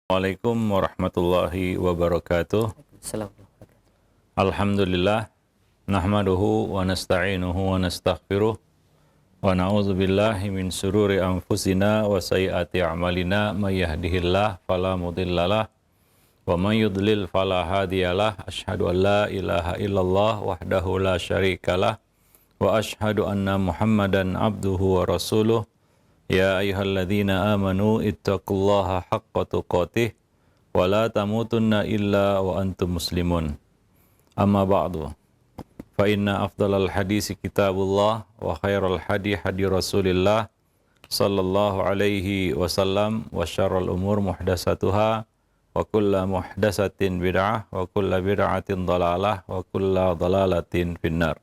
Assalamualaikum warahmatullahi wabarakatuh. Assalamualaikum. Alhamdulillah, nahmaduhu wa nasta'inuhu wa nastaghfiruh wa na'udzu billahi min sururi anfusina wa sayyiati a'malina may yahdihillahu fala mudhillalah wa may yudlil fala hadiyalah. Asyhadu an la ilaha illallah wahdahu la syarikalah wa asyhadu anna Muhammadan abduhu wa rasuluh. Ya ayyuhalladzina amanu ittaqullaha haqqa tuqatih wa la tamutunna illa wa antum muslimun. Amma ba'du. Fa inna afdalal hadisi kitabullah wa khairal hadi hadi Rasulillah sallallahu alaihi wasallam wa syarrul umur muhdatsatuha wa kullu muhdatsatin bid'ah wa kullu bid'atin dhalalah wa kullu dhalalatin finnar.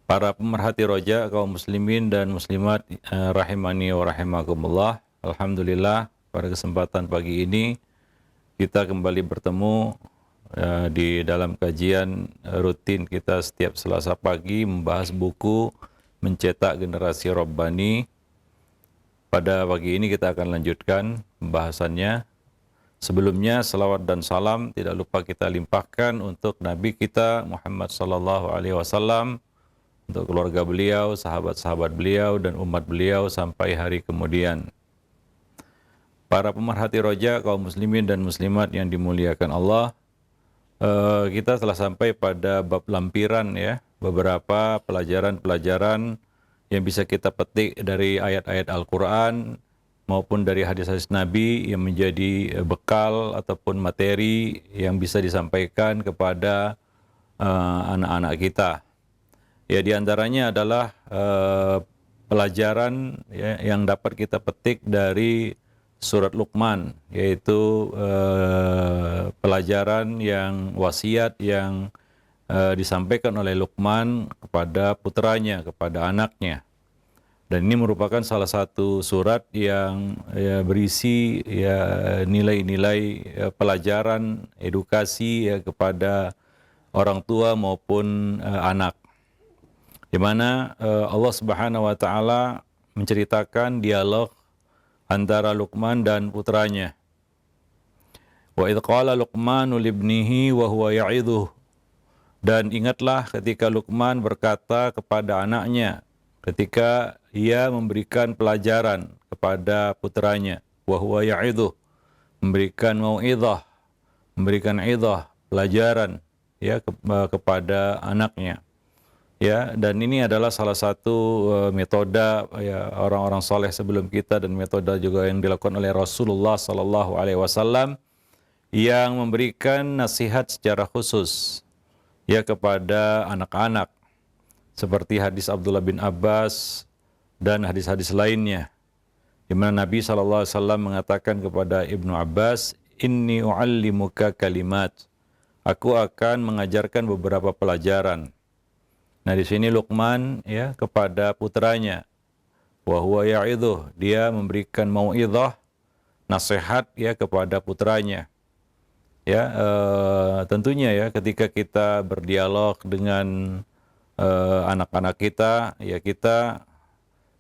Para pemerhati roja kaum muslimin dan muslimat rahimani wa rahimakumullah. Alhamdulillah pada kesempatan pagi ini kita kembali bertemu di dalam kajian rutin kita setiap Selasa pagi membahas buku Mencetak Generasi Rabbani. Pada pagi ini kita akan lanjutkan pembahasannya. Sebelumnya salawat dan salam tidak lupa kita limpahkan untuk Nabi kita Muhammad sallallahu alaihi wasallam, untuk keluarga beliau, sahabat-sahabat beliau, dan umat beliau sampai hari kemudian. Para pemerhati roja, kaum muslimin dan muslimat yang dimuliakan Allah, kita telah sampai pada bab lampiran ya, beberapa pelajaran-pelajaran yang bisa kita petik dari ayat-ayat Al-Quran maupun dari hadis-hadis Nabi yang menjadi bekal ataupun materi yang bisa disampaikan kepada anak-anak kita. Ya, di antaranya adalah pelajaran ya, yang dapat kita petik dari surat Luqman, yaitu pelajaran yang wasiat yang disampaikan oleh Luqman kepada putranya, kepada anaknya. Dan ini merupakan salah satu surat yang ya, berisi ya, nilai-nilai pelajaran edukasi ya, kepada orang tua maupun anak. Di mana Allah Subhanahu wa taala menceritakan dialog antara Luqman dan putranya. Wa idz qala Luqmanu libnihi wa huwa ya'idhuh. Dan ingatlah ketika Luqman berkata kepada anaknya ketika ia memberikan pelajaran kepada putranya, wa huwa ya'idhuh, memberikan mau'izah, memberikan izah, pelajaran ya kepada anaknya. Ya, dan ini adalah salah satu metode ya, orang-orang saleh sebelum kita dan metode juga yang dilakukan oleh Rasulullah sallallahu alaihi wasallam yang memberikan nasihat secara khusus ya kepada anak-anak seperti hadis Abdullah bin Abbas dan hadis-hadis lainnya di mana Nabi sallallahu alaihi wasallam mengatakan kepada Ibnu Abbas, "Inni u'allimuka kalimat." Aku akan mengajarkan beberapa pelajaran. Nah, di sini Luqman ya kepada putranya, wa huwa ya'idhuh, dia memberikan mau'izah, nasihat ya kepada putranya. Ya, tentunya ya ketika kita berdialog dengan anak-anak kita, ya kita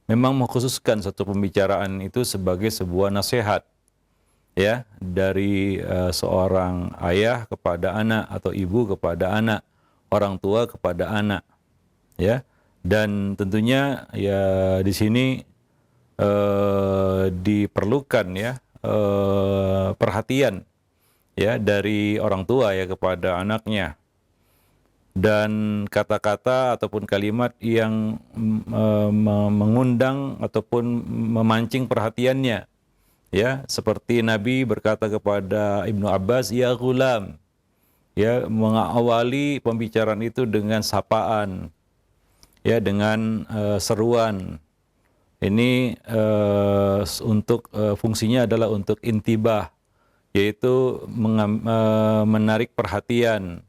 memang mengkhususkan satu pembicaraan itu sebagai sebuah nasihat ya dari seorang ayah kepada anak atau ibu kepada anak, orang tua kepada anak. Ya, dan tentunya ya di sini diperlukan ya perhatian ya dari orang tua ya kepada anaknya, dan kata-kata ataupun kalimat yang mengundang ataupun memancing perhatiannya ya, seperti Nabi berkata kepada Ibnu Abbas, ya ghulam, ya mengawali pembicaraan itu dengan sapaan ya, dengan seruan. Ini untuk fungsinya adalah untuk intibah, yaitu menarik perhatian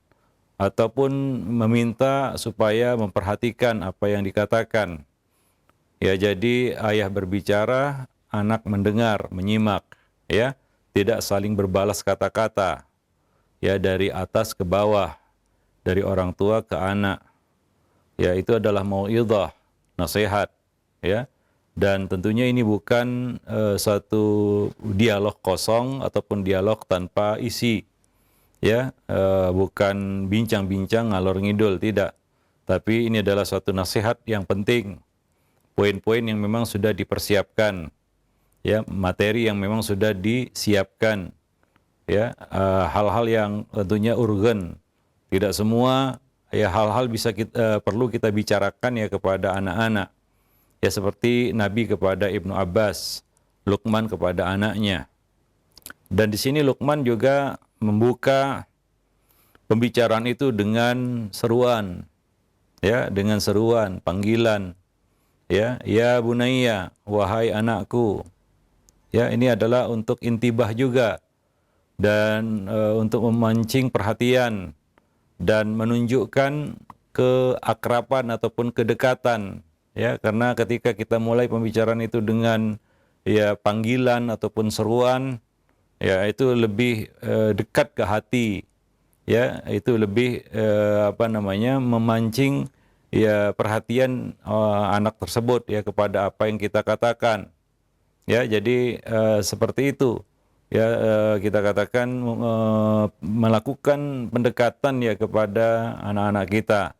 ataupun meminta supaya memperhatikan apa yang dikatakan. Ya, jadi ayah berbicara, anak mendengar, menyimak, ya, tidak saling berbalas kata-kata. Ya, dari atas ke bawah, dari orang tua ke anak. Ya, itu adalah mau'izah, nasihat, ya. Dan tentunya ini bukan suatu dialog kosong ataupun dialog tanpa isi, ya, bukan bincang-bincang ngalor ngidul, tidak. Tapi ini adalah suatu nasihat yang penting, poin-poin yang memang sudah dipersiapkan, ya, materi yang memang sudah disiapkan, ya, hal-hal yang tentunya urgen. Tidak semua ya hal-hal bisa perlu kita bicarakan ya kepada anak-anak. Ya seperti Nabi kepada Ibnu Abbas, Luqman kepada anaknya. Dan di sini Luqman juga membuka pembicaraan itu dengan seruan, ya, dengan seruan, panggilan, ya bunayya, wahai anakku. Ya, ini adalah untuk intibah juga dan untuk memancing perhatian dan menunjukkan keakraban ataupun kedekatan, ya, karena ketika kita mulai pembicaraan itu dengan ya panggilan ataupun seruan, ya itu lebih dekat ke hati, ya, itu lebih memancing ya perhatian anak tersebut ya kepada apa yang kita katakan. Ya, jadi seperti itu. Ya, kita katakan melakukan pendekatan ya kepada anak-anak kita.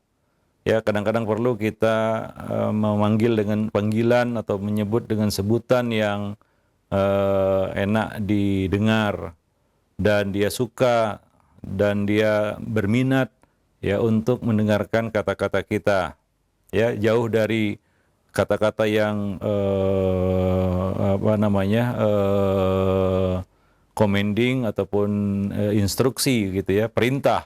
Ya, kadang-kadang perlu kita memanggil dengan panggilan atau menyebut dengan sebutan yang enak didengar dan dia suka dan dia berminat ya untuk mendengarkan kata-kata kita. Ya, jauh dari kata-kata yang commanding ataupun instruksi gitu ya, perintah,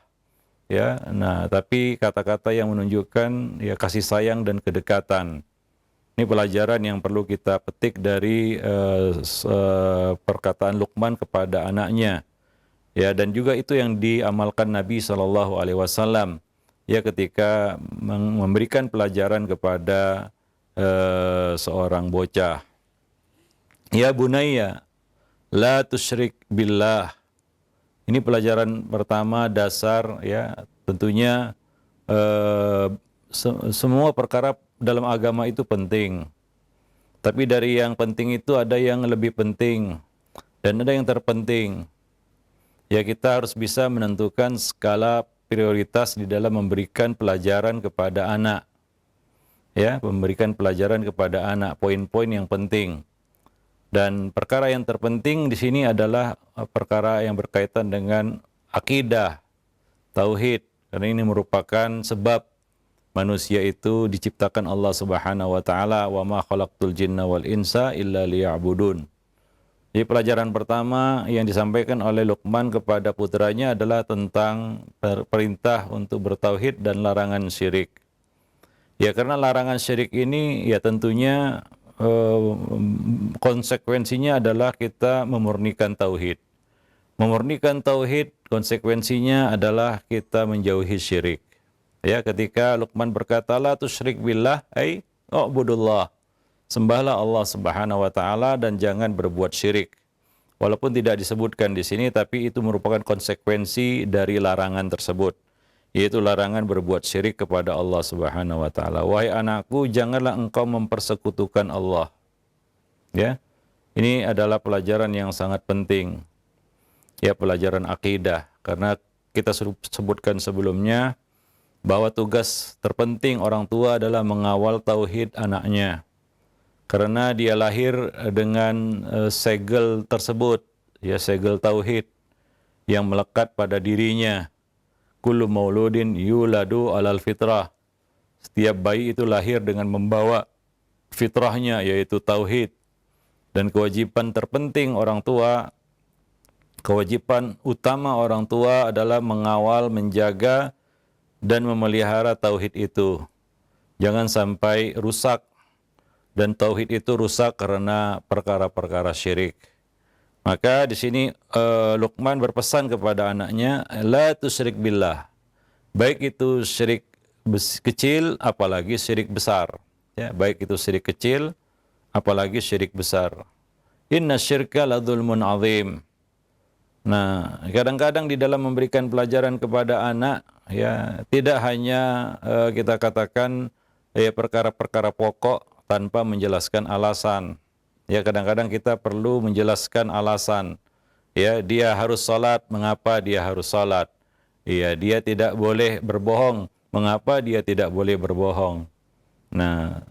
ya. Nah, tapi kata-kata yang menunjukkan ya kasih sayang dan kedekatan. Ini pelajaran yang perlu kita petik dari perkataan Luqman kepada anaknya. Ya, dan juga itu yang diamalkan Nabi Shallallahu alaihi wasallam ya ketika memberikan pelajaran kepada seorang bocah. Ya bunayya, la tusyrik billah. Ini pelajaran pertama dasar ya, tentunya semua perkara dalam agama itu penting. Tapi dari yang penting itu ada yang lebih penting dan ada yang terpenting. Ya, kita harus bisa menentukan skala prioritas di dalam memberikan pelajaran kepada anak. Ya, memberikan pelajaran kepada anak, poin-poin yang penting. Dan perkara yang terpenting di sini adalah perkara yang berkaitan dengan akidah, tauhid. Karena ini merupakan sebab manusia itu diciptakan Allah Subhanahu wa taala, wa ma khalaqtul jinna wal insa illa liya'budun. Jadi pelajaran pertama yang disampaikan oleh Luqman kepada putranya adalah tentang perintah untuk bertauhid dan larangan syirik. Ya, karena larangan syirik ini ya tentunya konsekuensinya adalah kita memurnikan tauhid. Memurnikan tauhid konsekuensinya adalah kita menjauhi syirik. Ya, ketika Luqman berkata la tusyrik billah ai ubudullah. Sembahlah Allah Subhanahu wa taala dan jangan berbuat syirik. Walaupun tidak disebutkan di sini tapi itu merupakan konsekuensi dari larangan tersebut, yaitu larangan berbuat syirik kepada Allah Subhanahu wa taala. Wahai anakku, janganlah engkau mempersekutukan Allah. Ya. Ini adalah pelajaran yang sangat penting. Ya, pelajaran akidah, karena kita sebutkan sebelumnya bahwa tugas terpenting orang tua adalah mengawal tauhid anaknya. Karena dia lahir dengan segel tersebut, ya segel tauhid yang melekat pada dirinya. Kullu mauludin yuladu alal fitrah. Setiap bayi itu lahir dengan membawa fitrahnya, yaitu tauhid. Dan kewajiban terpenting orang tua, kewajiban utama orang tua adalah mengawal, menjaga, dan memelihara tauhid itu. Jangan sampai rusak. Dan tauhid itu rusak karena perkara-perkara syirik. Maka di sini Luqman berpesan kepada anaknya, la tusyrik billah. Baik itu syirik kecil, apalagi syirik besar. Ya, baik itu syirik kecil, apalagi syirik besar. Inna syirka la dzulmun azim. Nah, kadang-kadang di dalam memberikan pelajaran kepada anak, ya tidak hanya kita katakan ya perkara-perkara pokok, tanpa menjelaskan alasan. Ya, kadang-kadang kita perlu menjelaskan alasan. Ya, dia harus salat, mengapa dia harus salat? Ya, dia tidak boleh berbohong, mengapa dia tidak boleh berbohong? Nah,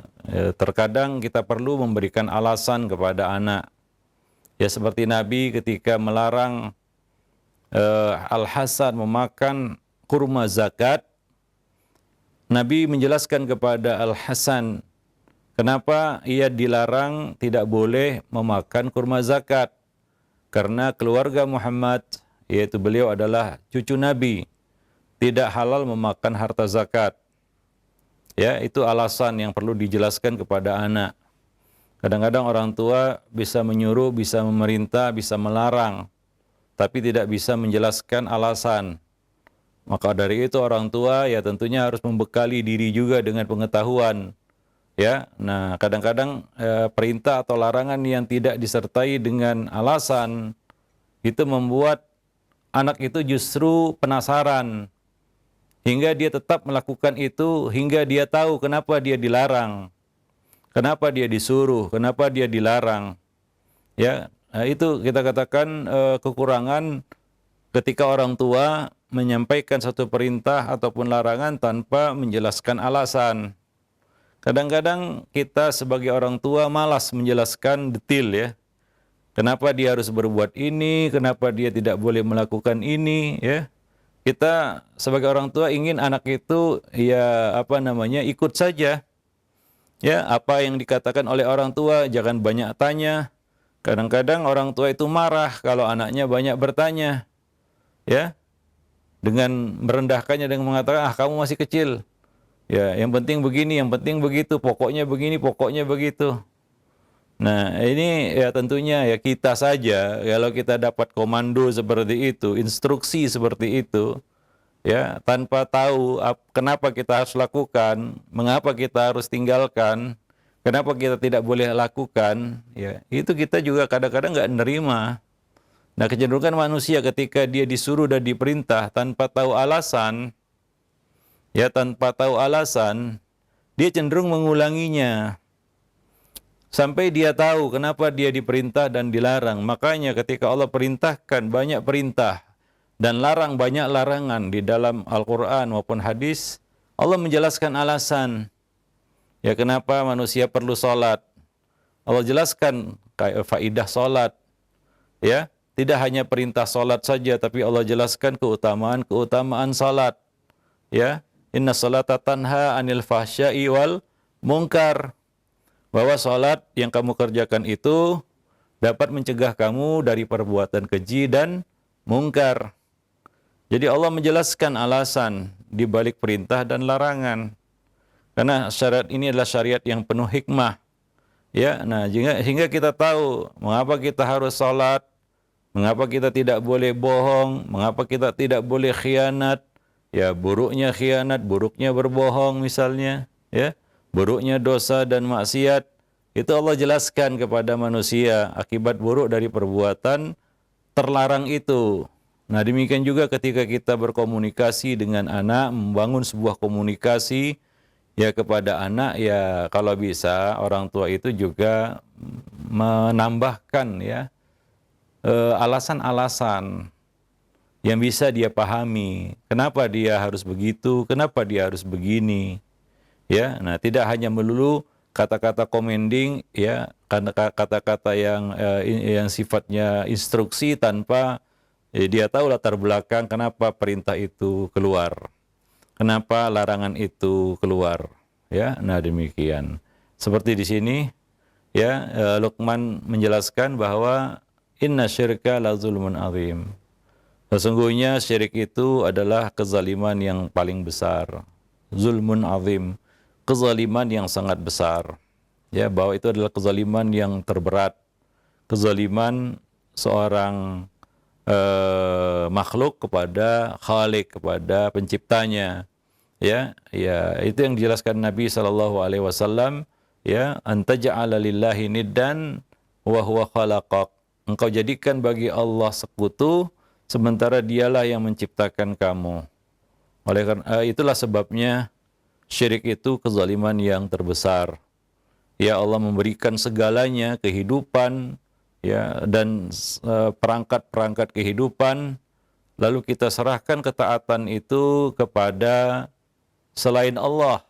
terkadang kita perlu memberikan alasan kepada anak. Ya, seperti Nabi ketika melarang Al-Hasan memakan kurma zakat, Nabi menjelaskan kepada Al-Hasan kenapa ia dilarang tidak boleh memakan kurma zakat. Karena keluarga Muhammad, yaitu beliau adalah cucu Nabi, tidak halal memakan harta zakat. Ya, itu alasan yang perlu dijelaskan kepada anak. Kadang-kadang orang tua bisa menyuruh, bisa memerintah, bisa melarang, tapi tidak bisa menjelaskan alasan. Maka dari itu orang tua ya tentunya harus membekali diri juga dengan pengetahuan. Ya, nah kadang-kadang perintah atau larangan yang tidak disertai dengan alasan itu membuat anak itu justru penasaran hingga dia tetap melakukan itu hingga dia tahu kenapa dia dilarang, kenapa dia disuruh, kenapa dia dilarang. Ya, nah, itu kita katakan kekurangan ketika orang tua menyampaikan satu perintah ataupun larangan tanpa menjelaskan alasan. Kadang-kadang kita sebagai orang tua malas menjelaskan detail ya. Kenapa dia harus berbuat ini, kenapa dia tidak boleh melakukan ini ya. Kita sebagai orang tua ingin anak itu ya ikut saja. Ya, apa yang dikatakan oleh orang tua, jangan banyak tanya. Kadang-kadang orang tua itu marah kalau anaknya banyak bertanya. Ya. Dengan merendahkannya dengan mengatakan, "Ah, kamu masih kecil. Ya, yang penting begini, yang penting begitu, pokoknya begini, pokoknya begitu." Nah, ini ya tentunya ya kita saja kalau kita dapat komando seperti itu, instruksi seperti itu, ya tanpa tahu kenapa kita harus lakukan, mengapa kita harus tinggalkan, kenapa kita tidak boleh lakukan, ya itu kita juga kadang-kadang nggak nerima. Nah, kecenderungan manusia ketika dia disuruh dan diperintah tanpa tahu alasan, ya tanpa tahu alasan, dia cenderung mengulanginya. Sampai dia tahu kenapa dia diperintah dan dilarang. Makanya ketika Allah perintahkan banyak perintah dan larang banyak larangan di dalam Al-Quran maupun hadis, Allah menjelaskan alasan. Ya kenapa manusia perlu sholat. Allah jelaskan faidah sholat. Ya, tidak hanya perintah sholat saja, tapi Allah jelaskan keutamaan sholat. Ya, inna sholata tanha anil fahsya'i wal munkar. Bahwa sholat yang kamu kerjakan itu dapat mencegah kamu dari perbuatan keji dan mungkar. Jadi Allah menjelaskan alasan di balik perintah dan larangan. Karena syariat ini adalah syariat yang penuh hikmah. Ya, nah hingga kita tahu mengapa kita harus sholat, mengapa kita tidak boleh bohong, mengapa kita tidak boleh khianat. Ya, buruknya khianat, buruknya berbohong misalnya, ya. Buruknya dosa dan maksiat, itu Allah jelaskan kepada manusia akibat buruk dari perbuatan terlarang itu. Nah, demikian juga ketika kita berkomunikasi dengan anak, membangun sebuah komunikasi ya kepada anak, ya kalau bisa orang tua itu juga menambahkan ya alasan-alasan yang bisa dia pahami. Kenapa dia harus begitu, kenapa dia harus begini. Ya, nah tidak hanya melulu kata-kata commanding ya, kata-kata yang sifatnya instruksi tanpa dia tahu latar belakang kenapa perintah itu keluar, kenapa larangan itu keluar. Ya, nah demikian. Seperti di sini ya Luqman menjelaskan bahwa inna syirka la zulmun azim. Sesungguhnya syirik itu adalah kezaliman yang paling besar. Zulmun azim. Kezaliman yang sangat besar. Ya, bahwa itu adalah kezaliman yang terberat. Kezaliman seorang makhluk kepada Khalik, kepada penciptanya. Ya, itu yang dijelaskan Nabi sallallahu alaihi wasallam, ya, anta ja'ala lillahi niddan wa huwa khalaqak. Engkau jadikan bagi Allah sekutu sementara dialah yang menciptakan kamu. Oleh karena itulah sebabnya syirik itu kezaliman yang terbesar. ya Allah memberikan segalanya, kehidupan, ya, dan perangkat-perangkat kehidupan, lalu kita serahkan ketaatan itu kepada selain Allah.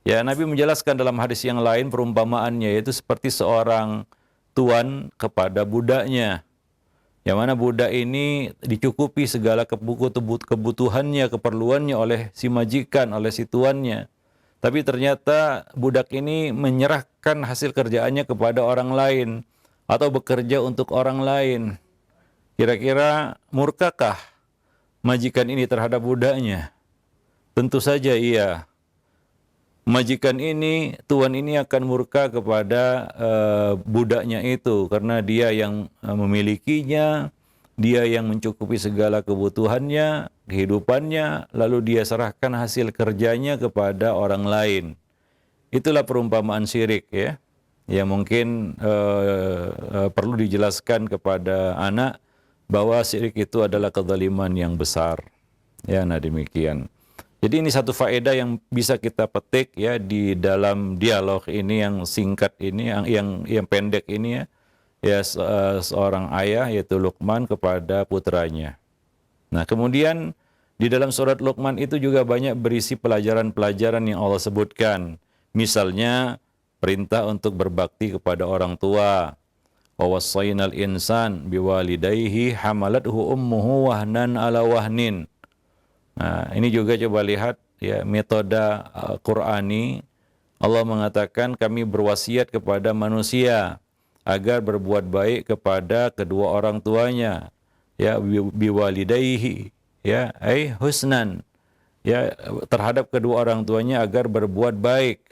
Ya, Nabi menjelaskan dalam hadis yang lain perumpamaannya, yaitu seperti seorang tuan kepada budaknya, yang mana budak ini dicukupi segala kebutuhannya, keperluannya oleh si majikan, oleh si tuannya. Tapi ternyata budak ini menyerahkan hasil kerjaannya kepada orang lain atau bekerja untuk orang lain. Kira-kira murkakah majikan ini terhadap budaknya? Tentu saja iya. Majikan ini, tuan ini akan murka kepada budaknya itu karena dia yang memilikinya, dia yang mencukupi segala kebutuhannya, kehidupannya, lalu dia serahkan hasil kerjanya kepada orang lain. Itulah perumpamaan syirik, ya. Ya mungkin perlu dijelaskan kepada anak bahwa syirik itu adalah kezaliman yang besar. Ya, nah demikian. Jadi ini satu faedah yang bisa kita petik ya di dalam dialog ini yang singkat ini, yang pendek ini ya. Ya, seorang ayah yaitu Luqman kepada putranya. Nah, kemudian di dalam surat Luqman itu juga banyak berisi pelajaran-pelajaran yang Allah sebutkan. Misalnya perintah untuk berbakti kepada orang tua. Wa wassaynal insan biwalidayhi hamalathu ummuhu wahnan ala wahnin. Nah, ini juga coba lihat ya metode Qur'ani. Allah mengatakan kami berwasiat kepada manusia agar berbuat baik kepada kedua orang tuanya, ya biwalidayhi, ya husnan, ya terhadap kedua orang tuanya agar berbuat baik.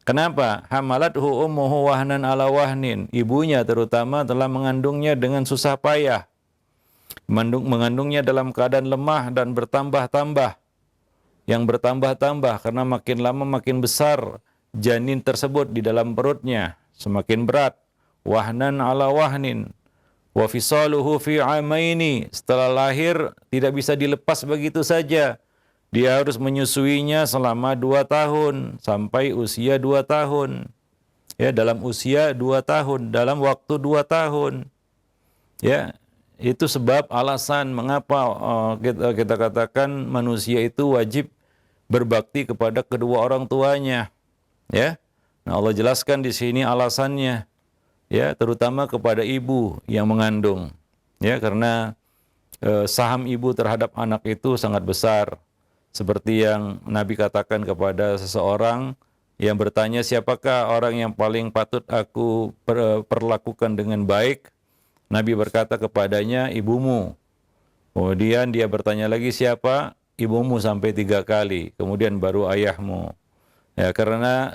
Kenapa? Hamalathu ummuhu wahnan ala wahnin. Ibunya terutama telah mengandungnya dengan susah payah. Mengandungnya dalam keadaan lemah dan bertambah-tambah. Yang bertambah-tambah karena makin lama makin besar janin tersebut di dalam perutnya, semakin berat. Wahnan ala wahnin. Wa fisaluhu fi amaini. Setelah lahir tidak bisa dilepas begitu saja. Dia harus menyusuinya selama 2 tahun sampai usia 2 tahun. Ya, dalam usia 2 tahun, dalam waktu 2 tahun. Ya, itu sebab alasan mengapa kita katakan manusia itu wajib berbakti kepada kedua orang tuanya. Ya. Nah, Allah jelaskan di sini alasannya. Ya, terutama kepada ibu yang mengandung. Ya, karena saham ibu terhadap anak itu sangat besar. Seperti yang Nabi katakan kepada seseorang yang bertanya, siapakah orang yang paling patut aku perlakukan dengan baik? Nabi berkata kepadanya, ibumu. Kemudian dia bertanya lagi, siapa? Ibumu sampai 3 kali. Kemudian baru ayahmu. Ya, karena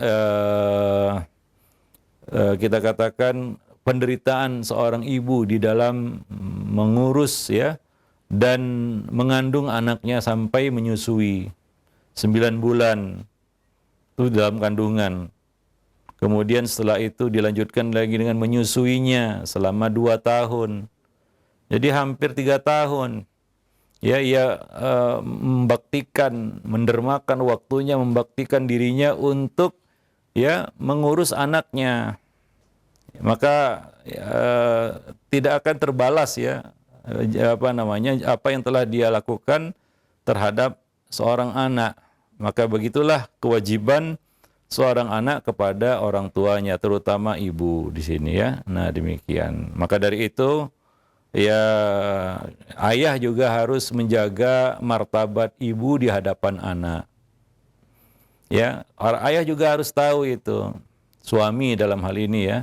kita katakan penderitaan seorang ibu di dalam mengurus ya dan mengandung anaknya sampai menyusui 9 bulan itu dalam kandungan. Kemudian setelah itu dilanjutkan lagi dengan menyusuinya selama 2 tahun. Jadi hampir 3 tahun. Ya, ia membaktikan, mendermakan waktunya, membaktikan dirinya untuk ya mengurus anaknya. Maka tidak akan terbalas ya apa yang telah dia lakukan terhadap seorang anak. Maka begitulah kewajiban seorang anak kepada orang tuanya, terutama ibu di sini ya. Nah, demikian. Maka dari itu ya ayah juga harus menjaga martabat ibu di hadapan anak. Ya, ayah juga harus tahu itu. Suami dalam hal ini ya.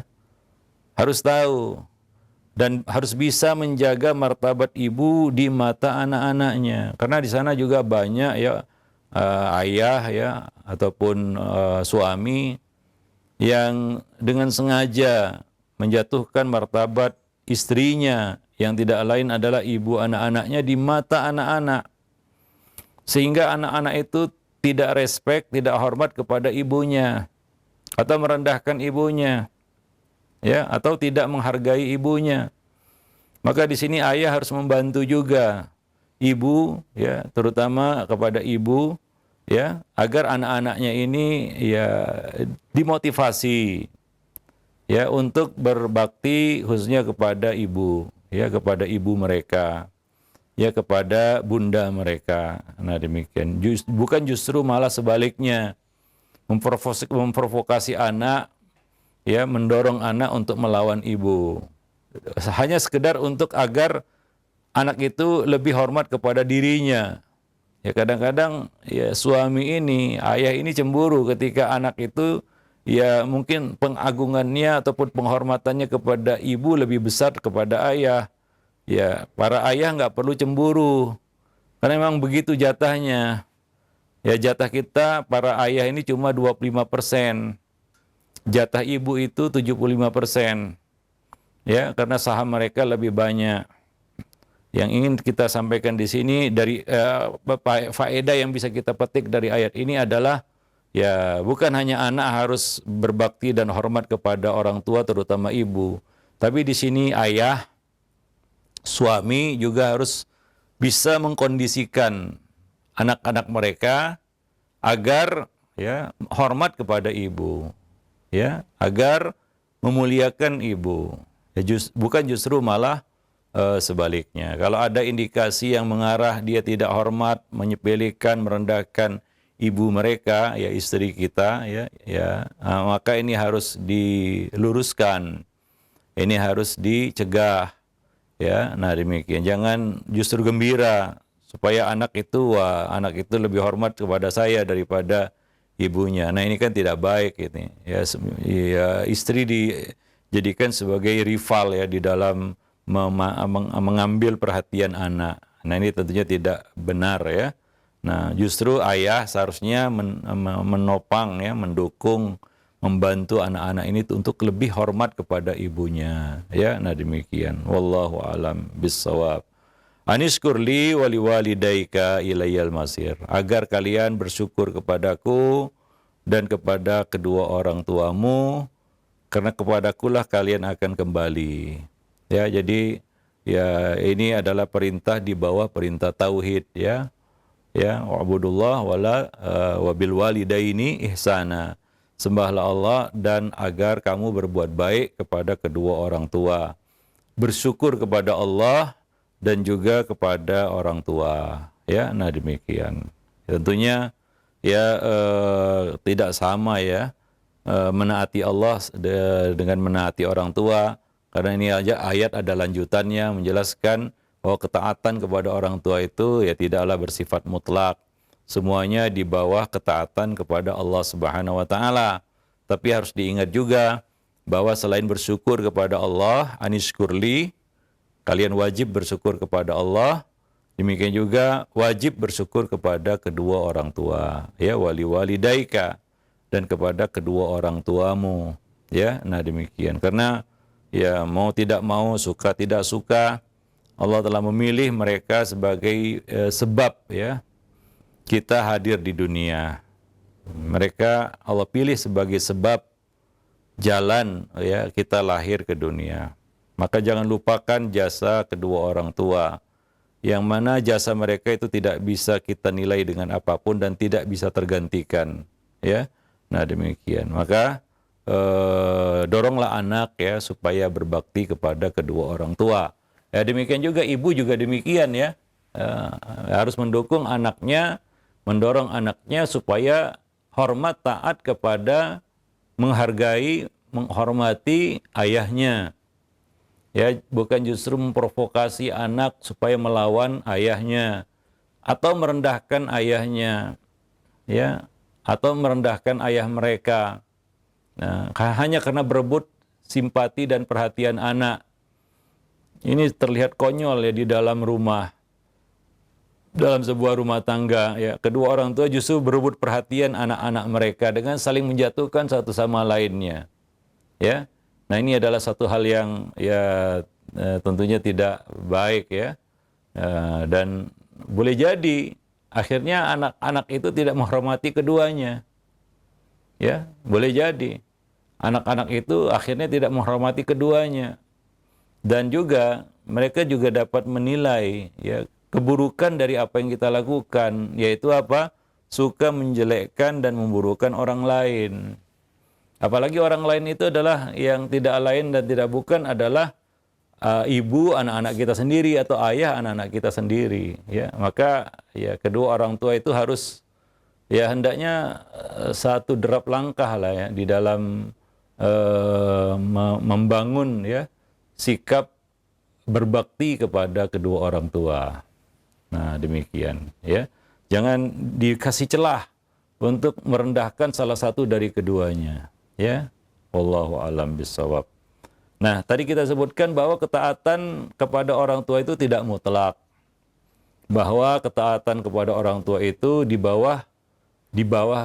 Harus tahu dan harus bisa menjaga martabat ibu di mata anak-anaknya. Karena di sana juga banyak ya ayah ya ataupun suami yang dengan sengaja menjatuhkan martabat istrinya yang tidak lain adalah ibu anak-anaknya di mata anak-anak. Sehingga anak-anak itu tidak respect, tidak hormat kepada ibunya atau merendahkan ibunya. Ya, atau tidak menghargai ibunya. Maka di sini ayah harus membantu juga ibu ya, terutama kepada ibu ya, agar anak-anaknya ini ya dimotivasi ya untuk berbakti khususnya kepada ibu, ya, kepada ibu mereka, ya, kepada bunda mereka. Nah, demikian. Bukan justru malah sebaliknya, memprovokasi anak, ya, mendorong anak untuk melawan ibu. Hanya sekedar untuk agar anak itu lebih hormat kepada dirinya. Ya, kadang-kadang ya suami ini, ayah ini cemburu ketika anak itu ya mungkin pengagungannya ataupun penghormatannya kepada ibu lebih besar kepada ayah. Ya, para ayah nggak perlu cemburu, karena memang begitu jatahnya. Ya, jatah kita para ayah ini cuma 25%. Jatah ibu itu 75%. Ya, karena saham mereka lebih banyak. Yang ingin kita sampaikan di sini dari faedah yang bisa kita petik dari ayat ini adalah ya bukan hanya anak harus berbakti dan hormat kepada orang tua terutama ibu, tapi di sini ayah, suami juga harus bisa mengkondisikan anak-anak mereka agar ya hormat kepada ibu, ya, agar memuliakan ibu. Ya, bukan justru malah sebaliknya. Kalau ada indikasi yang mengarah dia tidak hormat, menyepelekan, merendahkan ibu mereka, ya istri kita, maka ini harus diluruskan. Ini harus dicegah, ya. Nah, demikian. Jangan justru gembira supaya anak itu lebih hormat kepada saya daripada ibunya. Nah, ini kan tidak baik ini. Ya, istri dijadikan sebagai rival ya di dalam mengambil perhatian anak. Nah, ini tentunya tidak benar ya. Nah, justru ayah seharusnya menopang ya, mendukung, membantu anak-anak ini untuk lebih hormat kepada ibunya ya. Nah, demikian. Wallahu alam bissawab. Anishkurli wali walidaika ilayyal masir. Agar kalian bersyukur kepadaku dan kepada kedua orang tuamu, karena kepadakulah kalian akan kembali. Ya, jadi ya ini adalah perintah di bawah perintah tauhid ya. Ya, wa'budullah wabil walidaini ihsana. Sembahlah Allah dan agar kamu berbuat baik kepada kedua orang tua. Bersyukur kepada Allah dan juga kepada orang tua. Ya, nah demikian. Tentunya ya tidak sama ya menaati Allah dengan menaati orang tua. Karena ini aja ayat ada lanjutannya menjelaskan bahwa ketaatan kepada orang tua itu ya tidaklah bersifat mutlak. Semuanya di bawah ketaatan kepada Allah Subhanahu wa taala. Tapi harus diingat juga bahwa selain bersyukur kepada Allah, anishkurli, kalian wajib bersyukur kepada Allah. Demikian juga wajib bersyukur kepada kedua orang tua, ya, wali walidaika, dan kepada kedua orang tuamu, ya. Nah, demikian. Karena ya mau tidak mau, suka tidak suka, Allah telah memilih mereka sebagai sebab ya kita hadir di dunia. Mereka Allah pilih sebagai sebab jalan ya kita lahir ke dunia. Maka jangan lupakan jasa kedua orang tua, yang mana jasa mereka itu tidak bisa kita nilai dengan apapun dan tidak bisa tergantikan ya. Nah, demikian. Maka doronglah anak ya supaya berbakti kepada kedua orang tua. Ya, demikian juga ibu juga demikian ya. Harus mendukung anaknya, mendorong anaknya supaya hormat taat kepada, menghargai, menghormati ayahnya. Ya, bukan justru memprovokasi anak supaya melawan ayahnya atau merendahkan ayahnya. Ya, atau merendahkan ayah mereka. Nah, hanya karena berebut simpati dan perhatian anak. Ini terlihat konyol ya di dalam rumah, dalam sebuah rumah tangga ya. Kedua orang tua justru berebut perhatian anak-anak mereka dengan saling menjatuhkan satu sama lainnya. Ya. Nah, ini adalah satu hal yang ya tentunya tidak baik ya. Dan boleh jadi akhirnya anak-anak itu tidak menghormati keduanya. Ya, boleh jadi anak-anak itu akhirnya tidak menghormati keduanya. Dan juga mereka juga dapat menilai ya keburukan dari apa yang kita lakukan, yaitu apa? suka menjelekkan dan memburukan orang lain. Apalagi orang lain itu adalah yang tidak lain dan tidak bukan adalah ibu anak-anak kita sendiri atau ayah anak-anak kita sendiri, ya. Maka ya kedua orang tua itu harus ya hendaknya satu derap langkah lah ya di dalam membangun ya sikap berbakti kepada kedua orang tua. Nah, demikian ya. Jangan dikasih celah untuk merendahkan salah satu dari keduanya, ya. Wallahu a'lam bishawab. Nah, tadi kita sebutkan bahwa ketaatan kepada orang tua itu tidak mutlak. Bahwa ketaatan kepada orang tua itu di bawah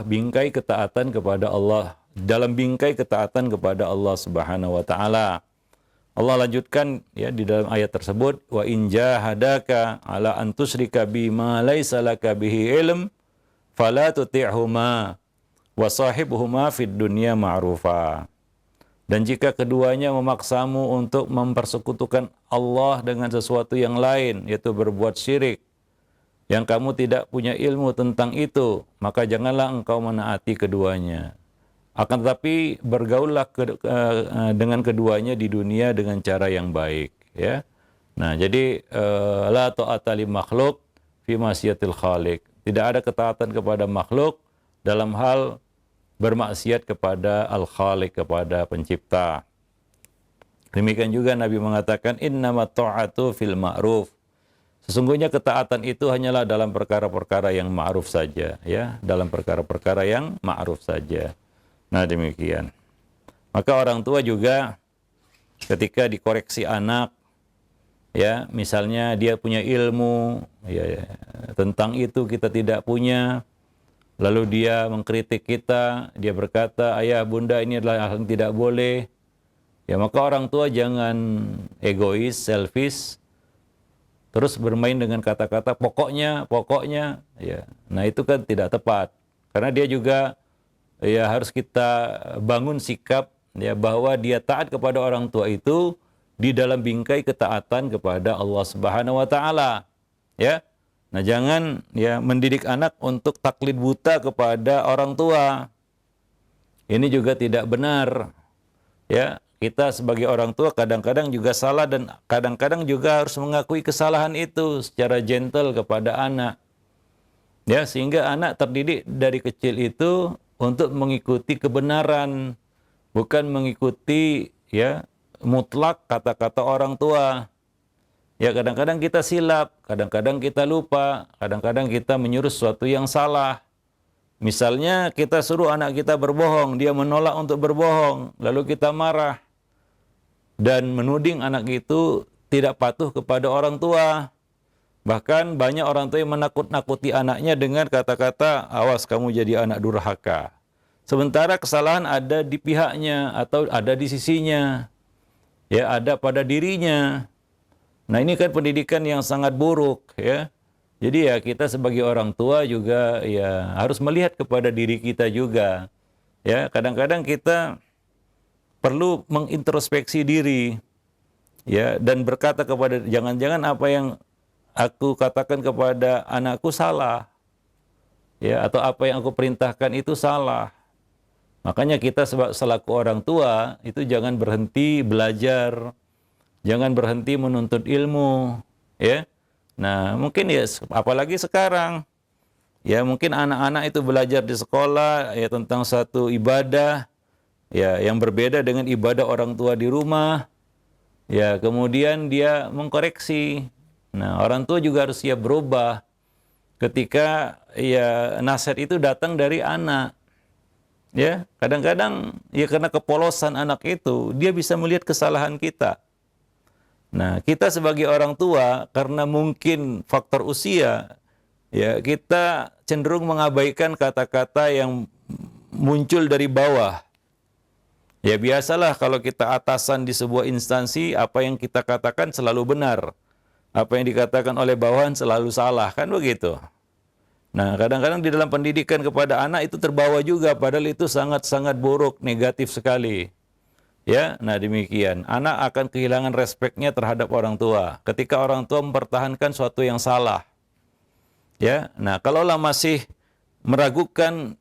bingkai ketaatan kepada Allah, dalam bingkai ketaatan kepada Allah Subhanahu wa taala. Allah lanjutkan ya di dalam ayat tersebut, wa in jahadaka ala an tusyrika bima laisa laka bihi ilm fala tuti'huma wa sahibhuma fid dunya ma'rufa. Dan jika keduanya memaksamu untuk mempersekutukan Allah dengan sesuatu yang lain, yaitu berbuat syirik, yang kamu tidak punya ilmu tentang itu, maka janganlah engkau menaati keduanya. Akan tetapi bergaullah dengan keduanya di dunia dengan cara yang baik, ya. Nah, jadi la ta'ata li makhluk fi ma'siyatil khaliq. Tidak ada ketaatan kepada makhluk dalam hal bermaksiat kepada al-khaliq, kepada pencipta. Demikian juga Nabi mengatakan innamat ta'atu fil ma'ruf. Sesungguhnya ketaatan itu hanyalah dalam perkara-perkara yang ma'ruf saja, ya, dalam perkara-perkara yang ma'ruf saja. Nah, demikian. Maka orang tua juga ketika dikoreksi anak, ya, misalnya dia punya ilmu ya, tentang itu kita tidak punya, lalu dia mengkritik kita, dia berkata, ayah bunda ini adalah hal yang tidak boleh, ya, maka orang tua jangan egois, selfish, terus bermain dengan kata-kata pokoknya, ya. Nah, itu kan tidak tepat, karena dia juga ya harus kita bangun sikap ya bahwa dia taat kepada orang tua itu di dalam bingkai ketaatan kepada Allah Subhanahu wa taala, ya. Nah, jangan ya mendidik anak untuk taklid buta kepada orang tua. Ini juga tidak benar. Ya, kita sebagai orang tua kadang-kadang juga salah dan kadang-kadang juga harus mengakui kesalahan itu secara gentle kepada anak. Ya, sehingga anak terdidik dari kecil itu untuk mengikuti kebenaran, bukan mengikuti ya mutlak kata-kata orang tua. Ya, kadang-kadang kita silap, kadang-kadang kita lupa, kadang-kadang kita menyuruh sesuatu yang salah. Misalnya kita suruh anak kita berbohong, dia menolak untuk berbohong, lalu kita marah dan menuding anak itu tidak patuh kepada orang tua. Bahkan banyak orang tua yang menakut-nakuti anaknya dengan kata-kata, awas kamu jadi anak durhaka. Sementara kesalahan ada di pihaknya atau ada di sisinya. Ya, ada pada dirinya. Nah, ini kan pendidikan yang sangat buruk, ya. Jadi ya kita sebagai orang tua juga ya harus melihat kepada diri kita juga. Ya, kadang-kadang kita perlu mengintrospeksi diri. Ya, dan berkata kepada jangan-jangan apa yang aku katakan kepada anakku salah, ya, atau apa yang aku perintahkan itu salah. Makanya kita selaku orang tua itu jangan berhenti belajar, jangan berhenti menuntut ilmu, ya. Nah, mungkin ya apalagi sekarang, ya mungkin anak-anak itu belajar di sekolah ya tentang satu ibadah, ya yang berbeda dengan ibadah orang tua di rumah, ya kemudian dia mengkoreksi. Nah, orang tua juga harus siap berubah ketika ya nasihat itu datang dari anak. Ya, kadang-kadang ya karena kepolosan anak itu, dia bisa melihat kesalahan kita. Nah, kita sebagai orang tua karena mungkin faktor usia, ya kita cenderung mengabaikan kata-kata yang muncul dari bawah. Ya biasalah kalau kita atasan di sebuah instansi, apa yang kita katakan selalu benar. Apa yang dikatakan oleh bawahan selalu salah, kan begitu. Nah, kadang-kadang di dalam pendidikan kepada anak itu terbawa juga, padahal itu sangat-sangat buruk, negatif sekali. Ya, nah demikian. Anak akan kehilangan respeknya terhadap orang tua ketika orang tua mempertahankan sesuatu yang salah. Ya, nah kalaulah masih meragukan,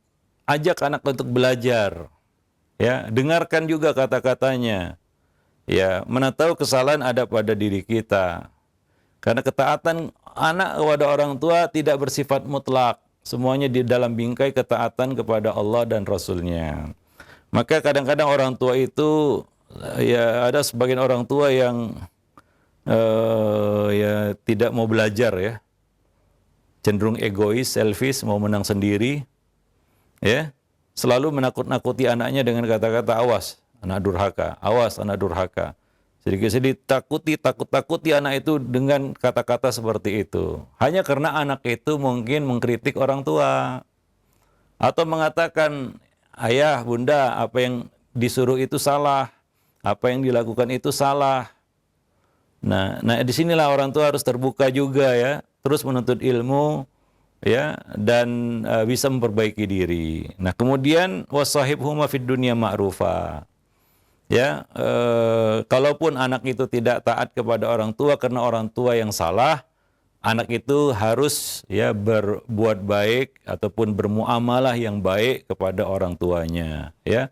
ajak anak untuk belajar. Ya, dengarkan juga kata-katanya. Ya, mana tahu kesalahan ada pada diri kita. Karena ketaatan anak kepada orang tua tidak bersifat mutlak. Semuanya di dalam bingkai ketaatan kepada Allah dan Rasul-Nya. Maka kadang-kadang orang tua itu, ya ada sebagian orang tua yang ya tidak mau belajar ya. Cenderung egois, selfish, mau menang sendiri. Ya, selalu menakut-nakuti anaknya dengan kata-kata awas, anak durhaka, awas anak durhaka. Sedikit-sedikit takut-takuti anak itu dengan kata-kata seperti itu. Hanya karena anak itu mungkin mengkritik orang tua. Atau mengatakan, ayah, bunda, apa yang disuruh itu salah. Apa yang dilakukan itu salah. Nah disinilah orang tua harus terbuka juga ya. Terus menuntut ilmu ya, dan bisa memperbaiki diri. Nah kemudian, wasahibhuma fid dunya ma'rufa. Ya, kalaupun anak itu tidak taat kepada orang tua karena orang tua yang salah, anak itu harus ya berbuat baik ataupun bermuamalah yang baik kepada orang tuanya. Ya,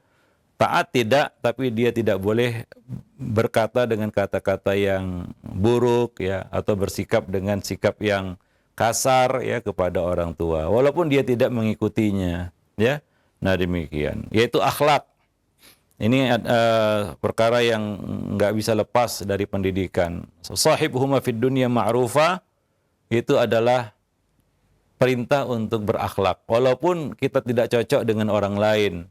taat tidak, tapi dia tidak boleh berkata dengan kata-kata yang buruk ya, atau bersikap dengan sikap yang kasar ya kepada orang tua, walaupun dia tidak mengikutinya. Ya, nah demikian. Yaitu akhlak. Ini perkara yang nggak bisa lepas dari pendidikan. Sahibhuma fid dunya ma'rufa, itu adalah perintah untuk berakhlak, walaupun kita tidak cocok dengan orang lain.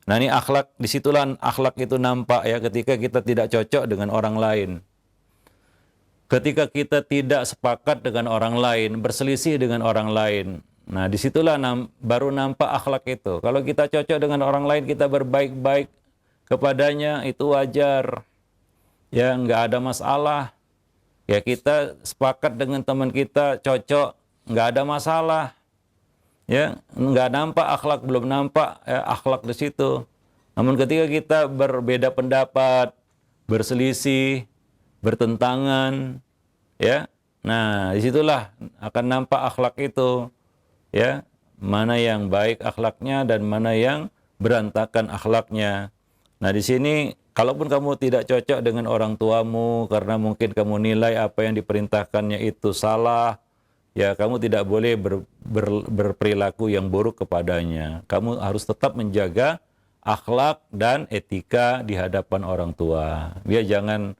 Nah ini akhlak, disitulah akhlak itu nampak ya, ketika kita tidak cocok dengan orang lain. Ketika kita tidak sepakat dengan orang lain, berselisih dengan orang lain. Nah disitulah baru nampak akhlak itu. Kalau kita cocok dengan orang lain, kita berbaik-baik kepadanya, itu wajar. Ya, nggak ada masalah. Ya, kita sepakat dengan teman kita, cocok, nggak ada masalah. Ya, nggak nampak akhlak, belum nampak ya, akhlak di situ. Namun ketika kita berbeda pendapat, berselisih, bertentangan, ya, nah disitulah akan nampak akhlak itu. Ya, mana yang baik akhlaknya dan mana yang berantakan akhlaknya. Nah di sini, kalaupun kamu tidak cocok dengan orang tuamu karena mungkin kamu nilai apa yang diperintahkannya itu salah, ya kamu tidak boleh berperilaku yang buruk kepadanya. Kamu harus tetap menjaga akhlak dan etika di hadapan orang tua. Dia jangan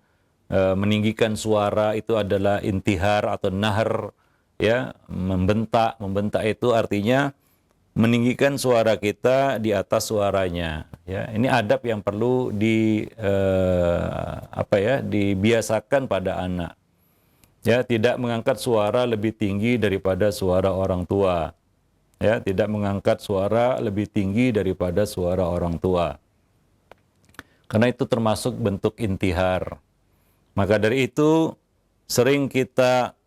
meninggikan suara, itu adalah intihar atau nahar, ya, membentak. Membentak itu artinya meninggikan suara kita di atas suaranya. Ya, ini adab yang perlu dibiasakan pada anak. Ya, tidak mengangkat suara lebih tinggi daripada suara orang tua. Ya, tidak mengangkat suara lebih tinggi daripada suara orang tua. Karena itu termasuk bentuk intihar. Maka dari itu sering kita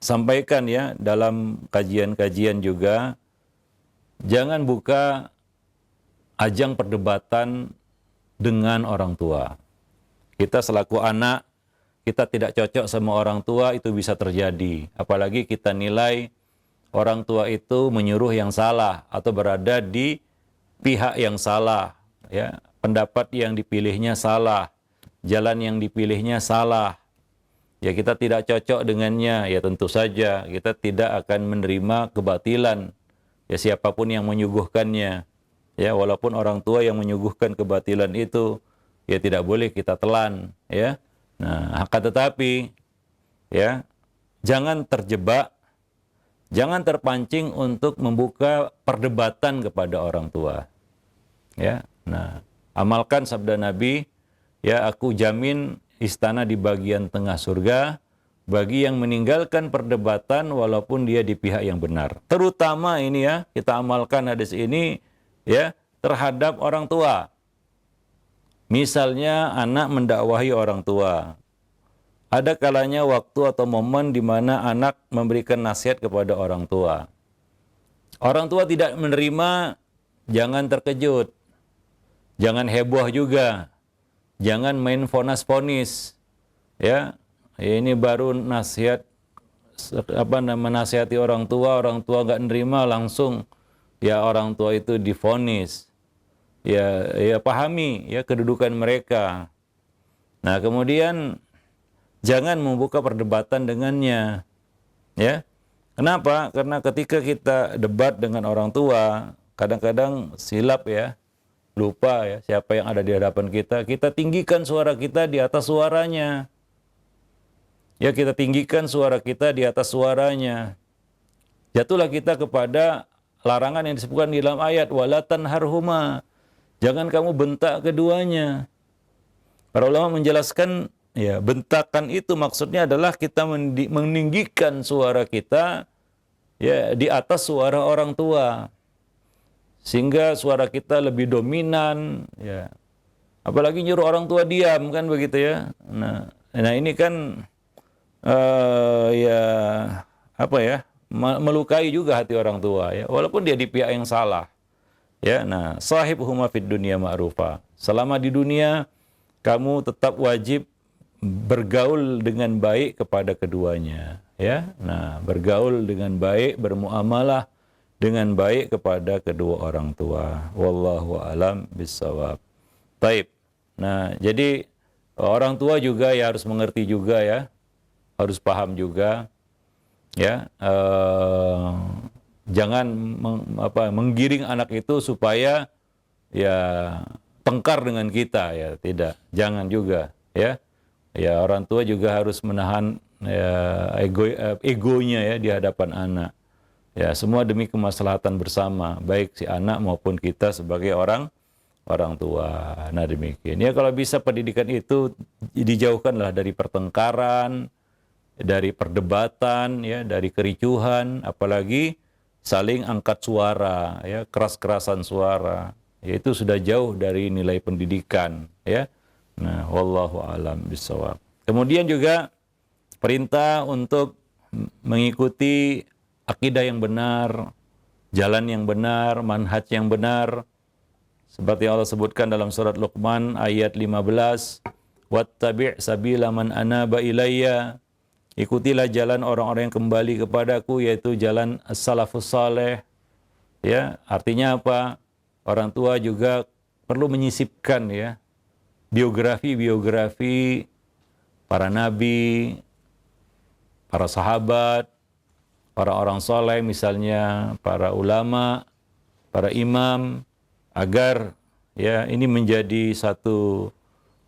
sampaikan ya dalam kajian-kajian juga, jangan buka ajang perdebatan dengan orang tua. Kita selaku anak, kita tidak cocok sama orang tua, itu bisa terjadi. Apalagi kita nilai orang tua itu menyuruh yang salah atau berada di pihak yang salah, ya, pendapat yang dipilihnya salah, jalan yang dipilihnya salah. Ya, kita tidak cocok dengannya, ya tentu saja kita tidak akan menerima kebatilan. Ya, siapapun yang menyuguhkannya, ya, walaupun orang tua yang menyuguhkan kebatilan itu, ya tidak boleh kita telan, ya. Nah, akan tetapi, ya, jangan terjebak, jangan terpancing untuk membuka perdebatan kepada orang tua. Ya, nah, amalkan sabda Nabi, ya, aku jamin istana di bagian tengah surga bagi yang meninggalkan perdebatan walaupun dia di pihak yang benar. Terutama ini ya, kita amalkan hadis ini ya terhadap orang tua. Misalnya anak mendakwahi orang tua. Ada kalanya waktu atau momen di mana anak memberikan nasihat kepada orang tua. Orang tua tidak menerima, jangan terkejut. Jangan heboh juga. Jangan main fonis-fonis. Ya, ini baru nasihat menasihati orang tua nggak nerima, langsung ya orang tua itu divonis. Ya pahami ya kedudukan mereka. Nah, kemudian jangan membuka perdebatan dengannya. Ya. Kenapa? Karena ketika kita debat dengan orang tua, kadang-kadang silap ya, lupa ya siapa yang ada di hadapan kita. Kita tinggikan suara kita di atas suaranya. Ya, kita tinggikan suara kita di atas suaranya. Jatuhlah kita kepada larangan yang disebutkan di dalam ayat, wala tanharhuma. Jangan kamu bentak keduanya. Para ulama menjelaskan, ya, bentakan itu maksudnya adalah kita meninggikan suara kita ya di atas suara orang tua. Sehingga suara kita lebih dominan, ya. Apalagi nyuruh orang tua diam, kan begitu ya. Nah ini kan ya apa ya? Melukai juga hati orang tua ya, walaupun dia di pihak yang salah. Ya, nah, sahibhuma fid dunya ma'rufa. Selama di dunia kamu tetap wajib bergaul dengan baik kepada keduanya, ya. Nah, bergaul dengan baik, bermuamalah dengan baik kepada kedua orang tua. Wallahu a'lam bissawab. Baik. Nah, jadi orang tua juga ya harus mengerti juga ya. Harus paham juga ya. Jangan menggiring anak itu supaya ya tengkar dengan kita ya, tidak, jangan juga ya. Ya, orang tua juga harus menahan ya, egonya ya di hadapan anak. Ya, semua demi kemaslahatan bersama, baik si anak maupun kita sebagai orang tua. Nah, demikian. Ya, kalau bisa pendidikan itu dijauhkanlah dari pertengkaran, dari perdebatan ya, dari kericuhan, apalagi saling angkat suara, ya, keras-kerasan suara, ya, itu sudah jauh dari nilai pendidikan, ya. Nah, wallahu a'lam bishawab. Kemudian juga perintah untuk mengikuti akidah yang benar, jalan yang benar, manhaj yang benar, seperti Allah sebutkan dalam surat Luqman ayat 15, wattabi' sabila man anaba ilayya. Ikutilah jalan orang-orang yang kembali kepadaku, yaitu jalan as-salafus saleh. Ya, artinya apa? Orang tua juga perlu menyisipkan ya biografi para nabi, para sahabat, orang-orang saleh, misalnya para ulama, para imam, agar ya ini menjadi satu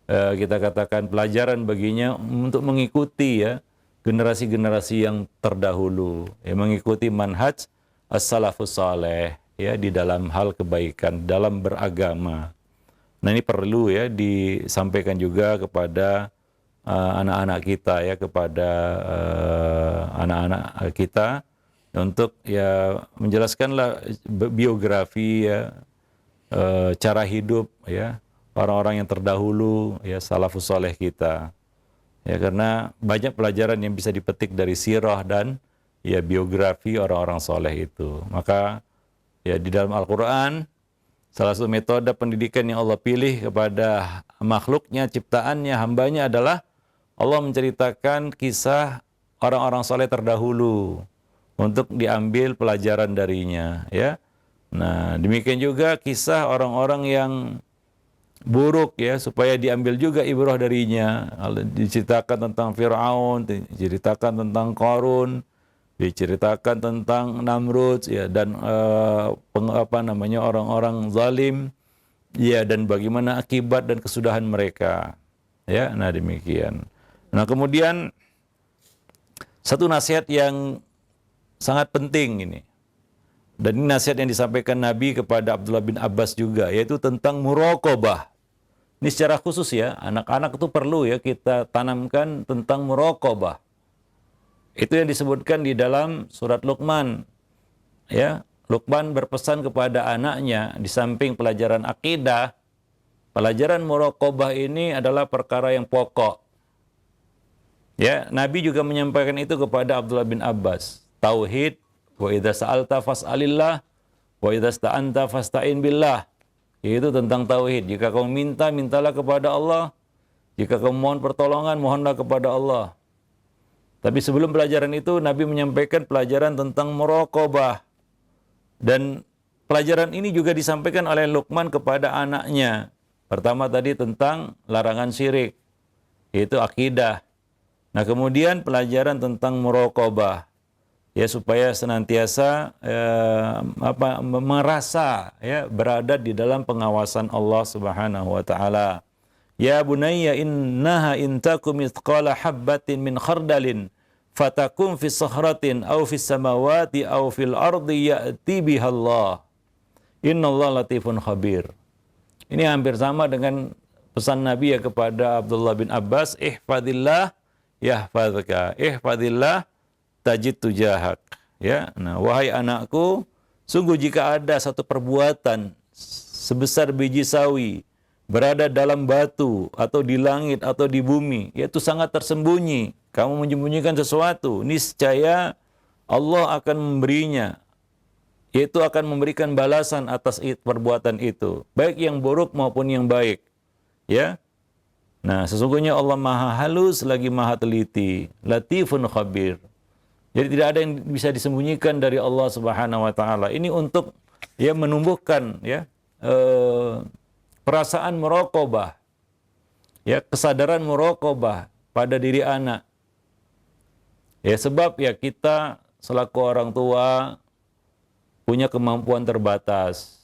kita katakan pelajaran baginya untuk mengikuti ya generasi-generasi yang terdahulu, ya, mengikuti manhaj as-salafus saleh ya di dalam hal kebaikan, dalam beragama. Nah, ini perlu ya disampaikan juga kepada anak-anak kita ya, kepada anak-anak kita untuk ya menjelaskanlah biografi ya, cara hidup ya orang-orang yang terdahulu ya, salafus saleh kita. Ya, karena banyak pelajaran yang bisa dipetik dari sirah dan ya biografi orang-orang soleh itu. Maka ya di dalam Al-Quran, salah satu metode pendidikan yang Allah pilih kepada makhluknya, ciptaannya, hambanya adalah Allah menceritakan kisah orang-orang soleh terdahulu untuk diambil pelajaran darinya. Ya, nah demikian juga kisah orang-orang yang buruk ya, supaya diambil juga ibrah darinya. Diceritakan tentang Fir'aun, diceritakan tentang Qarun, diceritakan tentang Namrud ya, dan orang-orang zalim ya, dan bagaimana akibat dan kesudahan mereka ya. Nah, demikian. Nah, kemudian satu nasihat yang sangat penting ini, dan ini nasihat yang disampaikan Nabi kepada Abdullah bin Abbas juga, yaitu tentang muraqabah. Ini secara khusus ya, anak-anak itu perlu ya kita tanamkan tentang muraqabah. Itu yang disebutkan di dalam surat Luqman. Ya, Luqman berpesan kepada anaknya, di samping pelajaran akidah, pelajaran muraqabah ini adalah perkara yang pokok. Ya, Nabi juga menyampaikan itu kepada Abdullah bin Abbas. Tauhid, wa idza sa'alta fas'alillah, wa idza sta'anta fasta'in billah. Itu tentang tauhid. Jika kamu minta, mintalah kepada Allah. Jika kamu mohon pertolongan, mohonlah kepada Allah. Tapi sebelum pelajaran itu Nabi menyampaikan pelajaran tentang muraqabah. Dan pelajaran ini juga disampaikan oleh Luqman kepada anaknya. Pertama tadi tentang larangan syirik, yaitu akidah. Nah, kemudian pelajaran tentang muraqabah, ya, supaya senantiasa merasa, ya, berada di dalam pengawasan Allah Subhanahu wa taala. Ya bunayya innaha in takum mithqala habbatin min khardalin fatakum fis sakhratin aw fis samawati aw fil ardi ya'ti bihallah. Innallaha latifun khabir. Ini hampir sama dengan pesan Nabi ya kepada Abdullah bin Abbas, ihfadillah yahfadzuka, ihfadillah tajid tujahak. Ya, nah, wahai anakku, sungguh jika ada satu perbuatan sebesar biji sawi berada dalam batu atau di langit atau di bumi, yaitu sangat tersembunyi, kamu menyembunyikan sesuatu, niscaya Allah akan memberinya, yaitu akan memberikan balasan atas perbuatan itu, baik yang buruk maupun yang baik. Ya, nah, sesungguhnya Allah maha halus lagi maha teliti, latifun khabir. Jadi tidak ada yang bisa disembunyikan dari Allah Subhanahu wa taala. Ini untuk, ya, menumbuhkan, ya, perasaan muraqabah, ya, kesadaran muraqabah pada diri anak. Ya, sebab ya kita selaku orang tua punya kemampuan terbatas.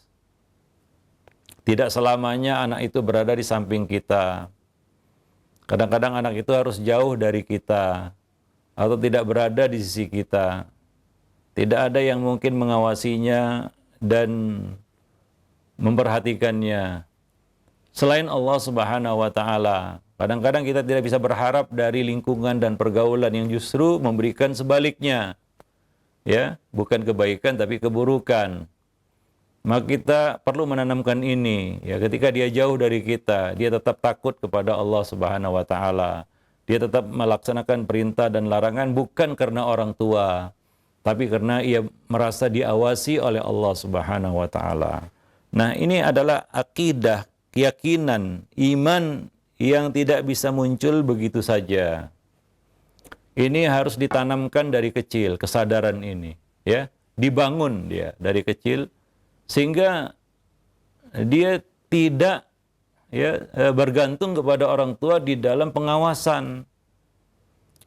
Tidak selamanya anak itu berada di samping kita. Kadang-kadang anak itu harus jauh dari kita atau tidak berada di sisi kita. Tidak ada yang mungkin mengawasinya dan memperhatikannya selain Allah Subhanahu wa taala. Kadang-kadang kita tidak bisa berharap dari lingkungan dan pergaulan yang justru memberikan sebaliknya. Ya, bukan kebaikan tapi keburukan. Maka kita perlu menanamkan ini, ya, ketika dia jauh dari kita, dia tetap takut kepada Allah Subhanahu wa taala. Dia tetap melaksanakan perintah dan larangan bukan karena orang tua, tapi karena ia merasa diawasi oleh Allah Subhanahu wa taala. Nah, ini adalah akidah, keyakinan, iman yang tidak bisa muncul begitu saja. Ini harus ditanamkan dari kecil, kesadaran ini, ya, dibangun dia dari kecil sehingga dia tidak, ya, bergantung kepada orang tua di dalam pengawasan.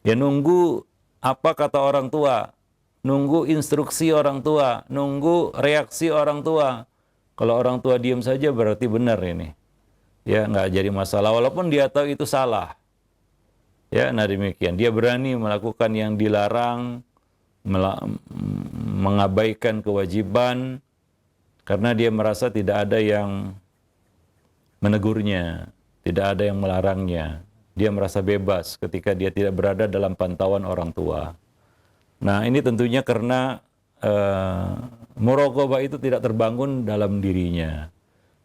Ya, nunggu apa kata orang tua, nunggu instruksi orang tua, nunggu reaksi orang tua. Kalau orang tua diam saja berarti benar ini. Ya, nggak jadi masalah walaupun dia tahu itu salah. Ya, nah demikian. Dia berani melakukan yang dilarang, mengabaikan kewajiban karena dia merasa tidak ada yang menegurnya, tidak ada yang melarangnya. Dia merasa bebas ketika dia tidak berada dalam pantauan orang tua. Nah, ini tentunya karena muraqabah itu tidak terbangun dalam dirinya.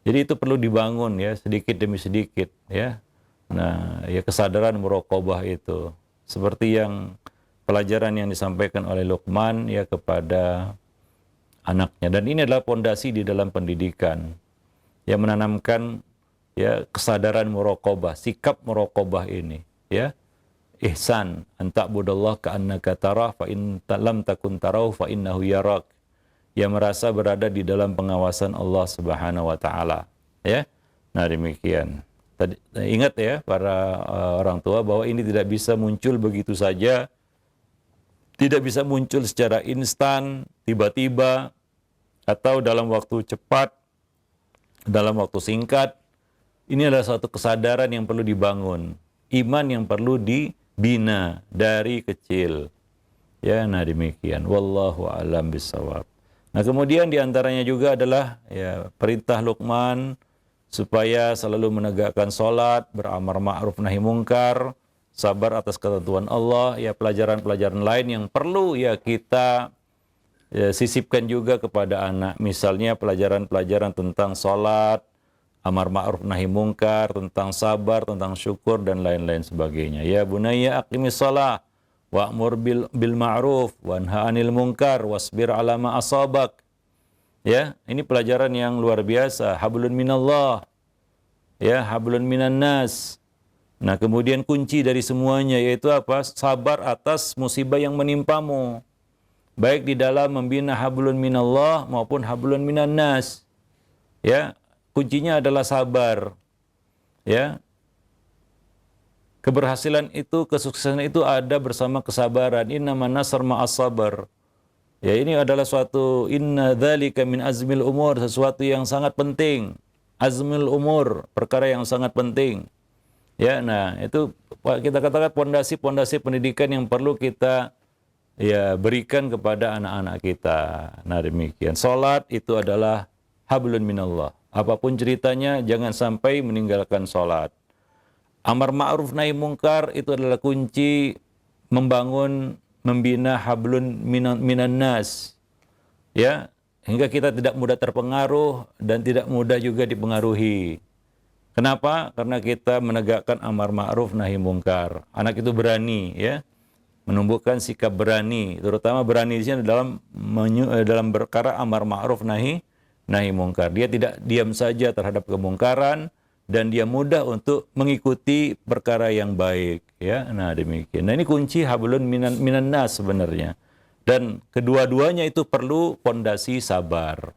Jadi itu perlu dibangun, ya, sedikit demi sedikit, ya. Nah, ya, kesadaran muraqabah itu seperti yang pelajaran yang disampaikan oleh Luqman, ya, kepada anaknya. Dan ini adalah pondasi di dalam pendidikan yang menanamkan, ya, kesadaran muraqabah, sikap muraqabah ini, ya. Ihsan, anta'budallah ka'annaka tarah fa in lam takun tarahu fa innahu yarak. Yang merasa berada di dalam pengawasan Allah Subhanahu wa taala, ya. Nah, demikian. Tadi, ingat, ya, para orang tua, bahwa ini tidak bisa muncul begitu saja. Tidak bisa muncul secara instan, tiba-tiba, atau dalam waktu cepat, dalam waktu singkat. Ini adalah suatu kesadaran yang perlu dibangun, iman yang perlu dibina dari kecil. Ya, nah demikian. Wallahu a'lam bishawab. Nah, kemudian diantaranya juga adalah, ya, perintah Luqman supaya selalu menegakkan sholat, beramar ma'ruf nahi mungkar, sabar atas ketentuan Allah. Ya, pelajaran-pelajaran lain yang perlu, ya, kita, ya, sisipkan juga kepada anak. Misalnya pelajaran-pelajaran tentang sholat, amar ma'ruf nahi mungkar, tentang sabar, tentang syukur, dan lain-lain sebagainya. Ya bunayya aqimis shalah wa'mur bil ma'ruf wanha 'anil munkar wasbir 'ala ma asabak. Ya, ini pelajaran yang luar biasa. Hablun minallah, ya, hablun minan nas. Nah, kemudian kunci dari semuanya yaitu apa? Sabar atas musibah yang menimpamu. Baik di dalam membina hablun minallah maupun hablun minan nas. Ya, kuncinya adalah sabar. Ya, keberhasilan itu, kesuksesan itu ada bersama kesabaran. Innaman nasr ma'as sabar. Ya, ini adalah suatu inna dzalika min azmil umur, sesuatu yang sangat penting. Azmil umur, perkara yang sangat penting. Ya, nah itu kita katakan pondasi-pondasi pendidikan yang perlu kita ya berikan kepada anak-anak kita. Nah, demikian. Salat itu adalah hablun minallah. Apapun ceritanya jangan sampai meninggalkan salat. Amar ma'ruf nahi mungkar itu adalah kunci membangun, membina hablun minan nas. Ya, hingga kita tidak mudah terpengaruh dan tidak mudah juga dipengaruhi. Kenapa? Karena kita menegakkan amar ma'ruf nahi mungkar. Anak itu berani, ya, menumbuhkan sikap berani, terutama berani di sini dalam perkara amar ma'ruf nahi mungkar. Dia tidak diam saja terhadap kemungkaran dan dia mudah untuk mengikuti perkara yang baik, ya. Nah, demikian. Nah, ini kunci hablun minan nas sebenarnya. Dan kedua-duanya itu perlu pondasi sabar.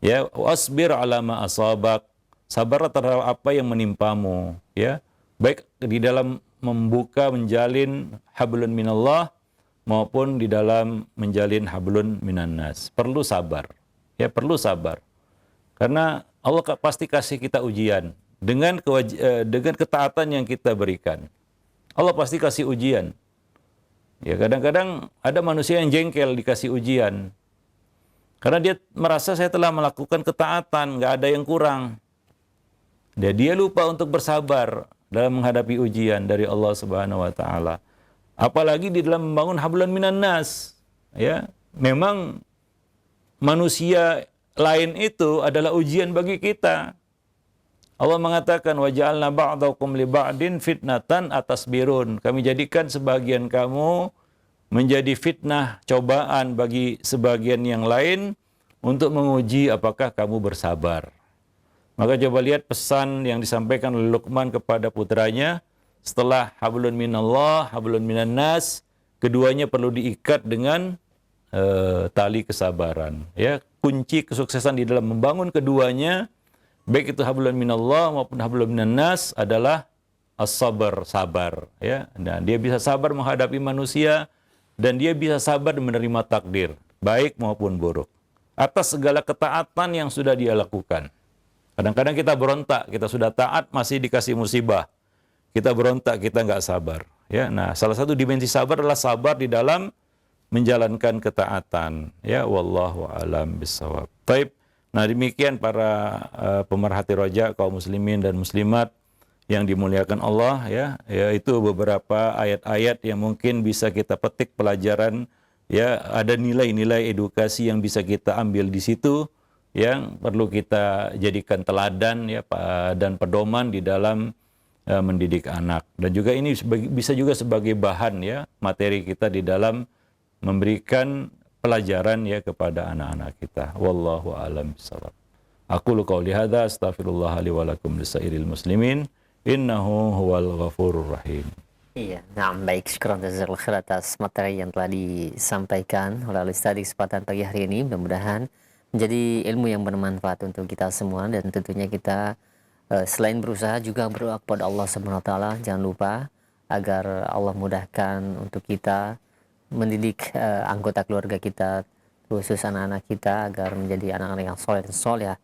Ya, wasbir ala ma asabak. Sabarlah terhadap apa yang menimpamu, ya. Baik di dalam membuka, menjalin hablun minallah maupun di dalam menjalin hablun minan nas. Perlu sabar. Ya, perlu sabar. Karena Allah pasti kasih kita ujian dengan ketaatan yang kita berikan. Allah pasti kasih ujian. Ya, kadang-kadang ada manusia yang jengkel dikasih ujian. Karena dia merasa saya telah melakukan ketaatan, nggak ada yang kurang. Dia lupa untuk bersabar dalam menghadapi ujian dari Allah Subhanahu wa taala. Apalagi di dalam membangun hablun minan nas. Ya, memang manusia lain itu adalah ujian bagi kita. Allah mengatakan wa ja'alna ba'dakum li ba'din fitnatan atasbirun. Kami jadikan sebagian kamu menjadi fitnah, cobaan bagi sebagian yang lain untuk menguji apakah kamu bersabar. Maka coba lihat pesan yang disampaikan oleh Luqman kepada putranya setelah hablun minallah, hablun minan nas, keduanya perlu diikat dengan tali kesabaran. Ya, kunci kesuksesan di dalam membangun keduanya, baik itu hablun minallah maupun hablun minan nas adalah as-sabar, sabar. Ya, dan dia bisa sabar menghadapi manusia dan dia bisa sabar menerima takdir, baik maupun buruk, atas segala ketaatan yang sudah dia lakukan. Kadang-kadang kita berontak, kita sudah taat masih dikasih musibah. Kita berontak, kita nggak sabar. Ya, nah salah satu dimensi sabar adalah sabar di dalam menjalankan ketaatan. Ya, wallahu a'lam bishawab. Baik. Nah, demikian para pemerhati roja kaum muslimin dan muslimat yang dimuliakan Allah, ya, yaitu beberapa ayat-ayat yang mungkin bisa kita petik pelajaran, ya, ada nilai-nilai edukasi yang bisa kita ambil di situ, yang perlu kita jadikan teladan, ya, dan pedoman di dalam mendidik anak. Dan juga ini bisa juga sebagai bahan, ya, materi kita di dalam memberikan pelajaran, ya, kepada anak-anak kita. Wallahu a'lam bishawab. Aqulu qouli hadza astaghfirullah li wa lakum lisairil muslimin innahu huwal ghafurur rahim. Iya, nah baik, syukur jazakallahu khair atas materi yang telah disampaikan oleh Ustaz di kesempatan pagi hari ini. Mudah-mudahan menjadi ilmu yang bermanfaat untuk kita semua, dan tentunya kita selain berusaha juga berdoa kepada Allah Subhanahu wa taala. Jangan lupa agar Allah mudahkan untuk kita mendidik anggota keluarga kita, khusus anak-anak kita, agar menjadi anak-anak yang soleh dan soleh.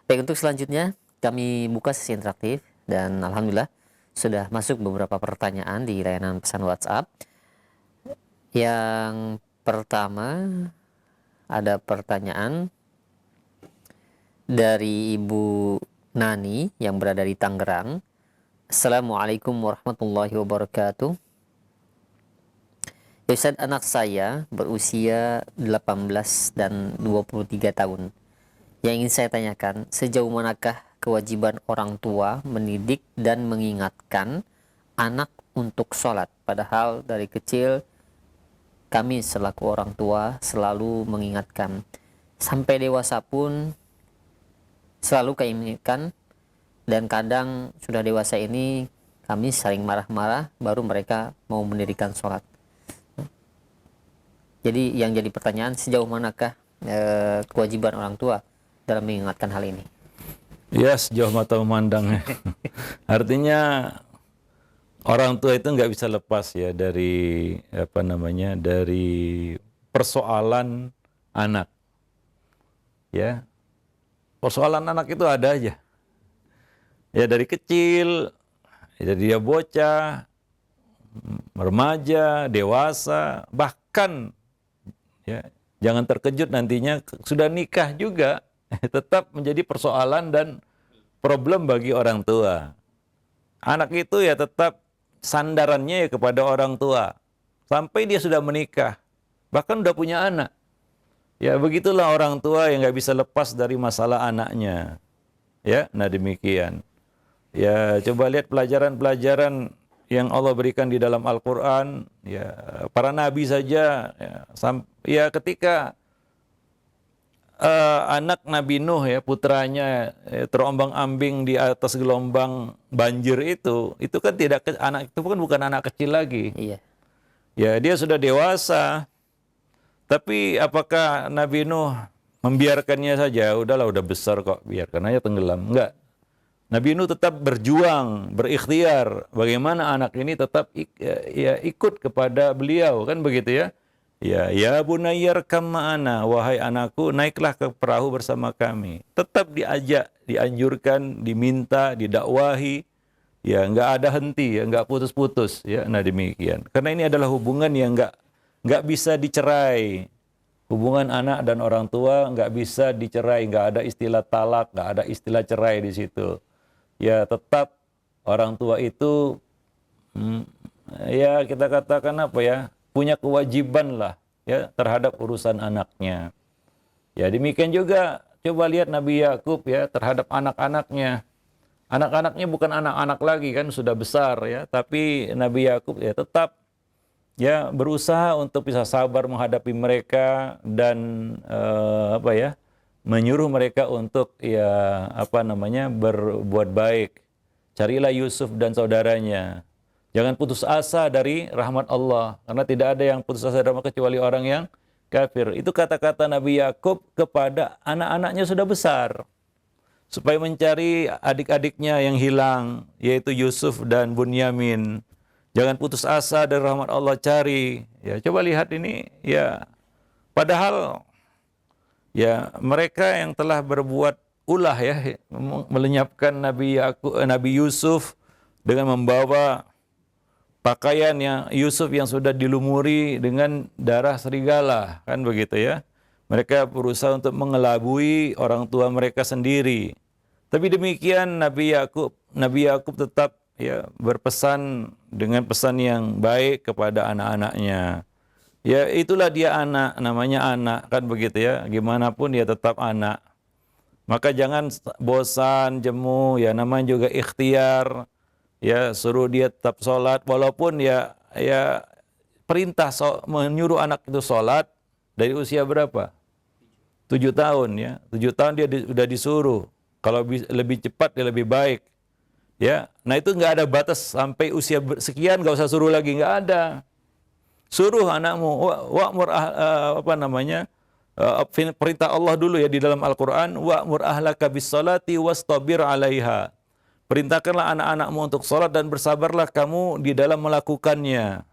Baik, untuk selanjutnya kami buka sesi interaktif dan alhamdulillah sudah masuk beberapa pertanyaan di layanan pesan WhatsApp. Yang pertama ada pertanyaan dari Ibu Nani yang berada di Tangerang. Assalamualaikum warahmatullahi wabarakatuh. Ustaz, anak saya berusia 18 dan 23 tahun. Yang ingin saya tanyakan, sejauh manakah kewajiban orang tua mendidik dan mengingatkan anak untuk sholat? Padahal dari kecil kami selaku orang tua selalu mengingatkan. Sampai dewasa pun selalu kami ingatkan, dan kadang sudah dewasa ini Kamis saling marah-marah, baru mereka mau mendirikan sholat. Jadi yang jadi pertanyaan, sejauh manakah kewajiban orang tua dalam mengingatkan hal ini? Ya, sejauh mata memandang. Artinya orang tua itu nggak bisa lepas ya dari dari persoalan anak. Ya, persoalan anak itu ada aja. Ya dari kecil, jadi dia bocah, remaja, dewasa, bahkan ya jangan terkejut nantinya sudah nikah juga tetap menjadi persoalan dan problem bagi orang tua. Anak itu ya tetap sandarannya ya kepada orang tua sampai dia sudah menikah, bahkan udah punya anak. Ya begitulah orang tua yang nggak bisa lepas dari masalah anaknya. Ya, nah demikian. Ya coba lihat pelajaran-pelajaran yang Allah berikan di dalam Al-Quran. Ya para nabi saja. Ya ketika anak Nabi Nuh ya putranya terombang-ambing di atas gelombang banjir itu kan anak itu bukan anak kecil lagi. Iya. Ya dia sudah dewasa. Tapi apakah Nabi Nuh membiarkannya saja? Udahlah, udah besar kok, biarkan aja tenggelam. Enggak. Nabi Nuh tetap berjuang, berikhtiar. Bagaimana anak ini tetap ikut kepada beliau, kan begitu ya? Ya bunayyar kam ma'ana, wahai anakku, naiklah ke perahu bersama kami. Tetap diajak, dianjurkan, diminta, didakwahi. Ya, enggak ada henti, ya, enggak putus-putus, ya. Nah demikian. Karena ini adalah hubungan yang enggak bisa dicerai. Hubungan anak dan orang tua enggak bisa dicerai, enggak ada istilah talak, enggak ada istilah cerai di situ. Ya tetap orang tua itu ya kita katakan apa ya, punya kewajiban lah ya terhadap urusan anaknya. Ya demikian juga coba lihat Nabi Yakub ya terhadap anak-anaknya. Anak-anaknya bukan anak-anak lagi kan, sudah besar ya, tapi Nabi Yakub ya tetap ya berusaha untuk bisa sabar menghadapi mereka dan menyuruh mereka untuk berbuat baik. Carilah Yusuf dan saudaranya. Jangan putus asa dari rahmat Allah, karena tidak ada yang putus asa dari rahmat kecuali orang yang kafir. Itu kata-kata Nabi Yakub kepada anak-anaknya sudah besar, supaya mencari adik-adiknya yang hilang, yaitu Yusuf dan Bunyamin. Jangan putus asa dari rahmat Allah, cari. Ya, coba lihat ini ya. Padahal ya mereka yang telah berbuat ulah ya, melenyapkan Nabi Yusuf dengan membawa pakaiannya Yusuf yang sudah dilumuri dengan darah serigala, kan begitu ya. Mereka berusaha untuk mengelabui orang tua mereka sendiri. Tapi demikian Nabi Yakub tetap ya berpesan dengan pesan yang baik kepada anak-anaknya. Ya itulah dia anak, namanya anak, kan begitu ya. Gimana pun dia tetap anak. Maka jangan bosan, jemu, ya namanya juga ikhtiar. Ya suruh dia tetap sholat, walaupun ya perintah menyuruh anak itu sholat dari usia berapa? 7 tahun ya. 7 tahun dia sudah disuruh. Kalau lebih cepat dia lebih baik. Ya, nah itu nggak ada batas sampai usia sekian nggak usah suruh lagi, nggak ada. Suruh anakmu, perintah Allah dulu ya di dalam Al-Quran, wa'mur ahlaka bis-salati wastabir 'alaiha. Perintahkanlah anak-anakmu untuk salat dan bersabarlah kamu di dalam melakukannya.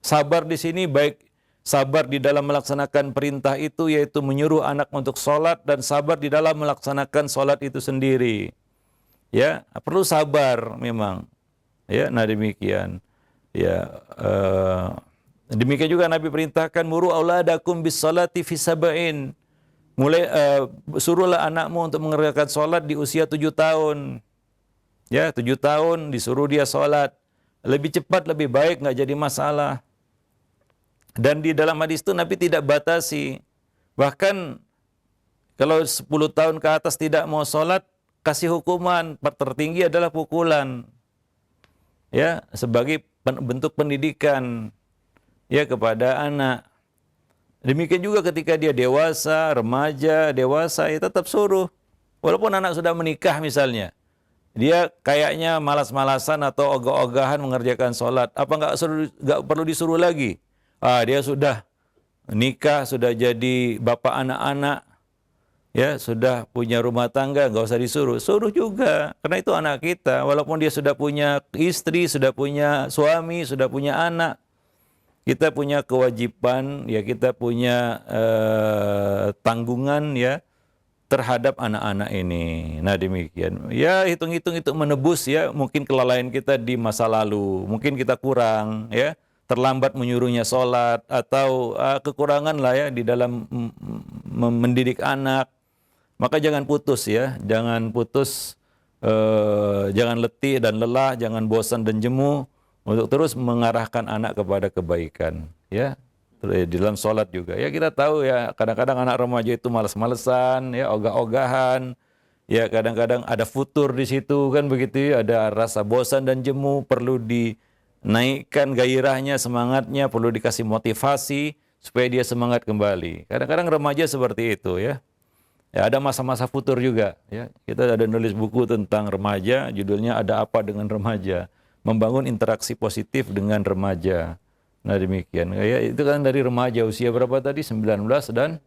Sabar di sini baik sabar di dalam melaksanakan perintah itu, yaitu menyuruh anak untuk salat, dan sabar di dalam melaksanakan salat itu sendiri. Ya, perlu sabar memang. Ya, nah demikian. Ya, demikian juga Nabi perintahkan muru auladakum bis salati fi sab'in. Suruhlah anakmu untuk mengerjakan salat di usia 7 tahun. Ya, 7 tahun disuruh dia salat. Lebih cepat lebih baik, enggak jadi masalah. Dan di dalam hadis itu Nabi tidak batasi. Bahkan kalau 10 tahun ke atas tidak mau salat, kasih hukuman tertinggi adalah pukulan. Ya, sebagai bentuk pendidikan ya kepada anak. Demikian juga ketika dia dewasa, remaja, dewasa, ya tetap suruh. Walaupun anak sudah menikah misalnya. dia kayaknya malas-malasan atau ogah-ogahan mengerjakan sholat. Apa nggak perlu disuruh lagi? Dia sudah nikah, sudah jadi bapak anak-anak, ya sudah punya rumah tangga, nggak usah disuruh. Suruh juga, karena itu anak kita. Walaupun dia sudah punya istri, sudah punya suami, sudah punya anak, kita punya kewajiban, ya kita punya tanggungan ya terhadap anak-anak ini. Nah demikian. Ya hitung-hitung itu menebus ya mungkin kelalaian kita di masa lalu. Mungkin kita kurang ya, terlambat menyuruhnya sholat atau kekurangan lah ya di dalam mendidik anak. Maka jangan putus ya, jangan putus, jangan letih dan lelah, jangan bosan dan jemu untuk terus mengarahkan anak kepada kebaikan ya. Di dalam sholat juga. Ya kita tahu ya kadang-kadang anak remaja itu malas-malesan, ya ogah-ogahan, ya kadang-kadang ada futur di situ kan begitu, ada rasa bosan dan jemu, perlu dinaikkan gairahnya, semangatnya, perlu dikasih motivasi supaya dia semangat kembali. Kadang-kadang remaja seperti itu ya. Ya ada masa-masa futur juga ya. Kita ada nulis buku tentang remaja, judulnya Ada Apa Dengan Remaja, membangun interaksi positif dengan remaja. Nah demikian. Ya, itu kan dari remaja usia berapa tadi? 19 dan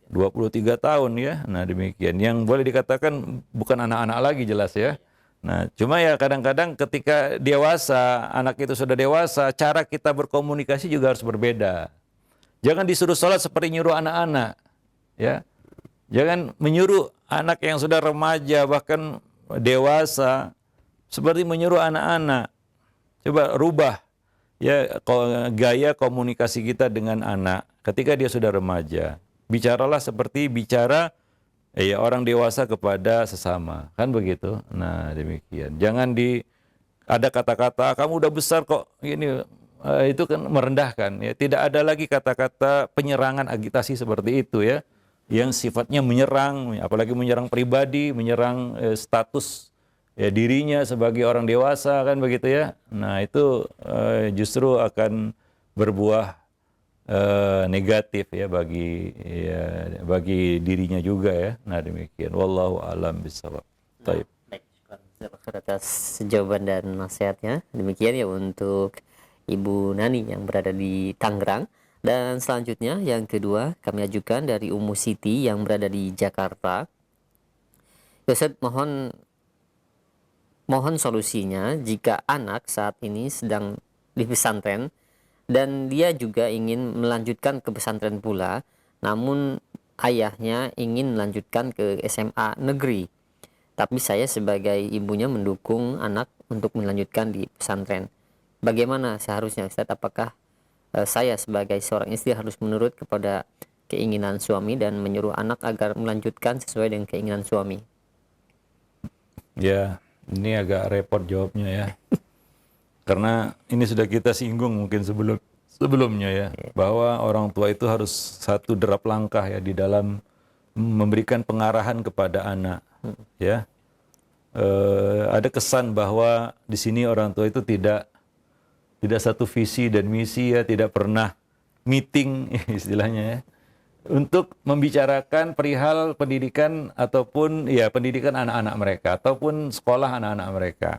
23 tahun ya. Nah demikian. Yang boleh dikatakan bukan anak-anak lagi jelas ya. Nah cuma ya kadang-kadang ketika dewasa, anak itu sudah dewasa, cara kita berkomunikasi juga harus berbeda. Jangan disuruh sholat seperti nyuruh anak-anak. Ya. Jangan menyuruh anak yang sudah remaja bahkan dewasa seperti menyuruh anak-anak. Coba rubah ya gaya komunikasi kita dengan anak ketika dia sudah remaja. Bicaralah seperti bicara ya orang dewasa kepada sesama, kan begitu. Nah, demikian. Jangan ada kata-kata kamu udah besar kok ini, itu kan merendahkan ya. Tidak ada lagi kata-kata penyerangan, agitasi seperti itu ya, yang sifatnya menyerang, apalagi menyerang pribadi, menyerang status ya dirinya sebagai orang dewasa kan begitu ya. Nah itu justru akan berbuah negatif ya bagi dirinya juga ya. Nah demikian. Wallahu a'lam bishawab. Baik. Baik, syukur atas jawaban dan nasihatnya. Demikian ya untuk Ibu Nani yang berada di Tangerang. Dan selanjutnya yang kedua kami ajukan dari Ummu Siti yang berada di Jakarta. Ustaz, mohon solusinya jika anak saat ini sedang di pesantren dan dia juga ingin melanjutkan ke pesantren pula, namun ayahnya ingin melanjutkan ke SMA negeri. Tapi saya sebagai ibunya mendukung anak untuk melanjutkan di pesantren. Bagaimana seharusnya Ustaz? Apakah saya sebagai seorang istri harus menurut kepada keinginan suami dan menyuruh anak agar melanjutkan sesuai dengan keinginan suami? Ya, ini agak repot jawabnya ya. Karena ini sudah kita singgung mungkin sebelumnya ya, bahwa orang tua itu harus satu derap langkah ya di dalam memberikan pengarahan kepada anak. Ya, ada kesan bahwa di sini orang tua itu tidak satu visi dan misi ya, tidak pernah meeting istilahnya ya, untuk membicarakan perihal pendidikan ataupun ya pendidikan anak-anak mereka ataupun sekolah anak-anak mereka.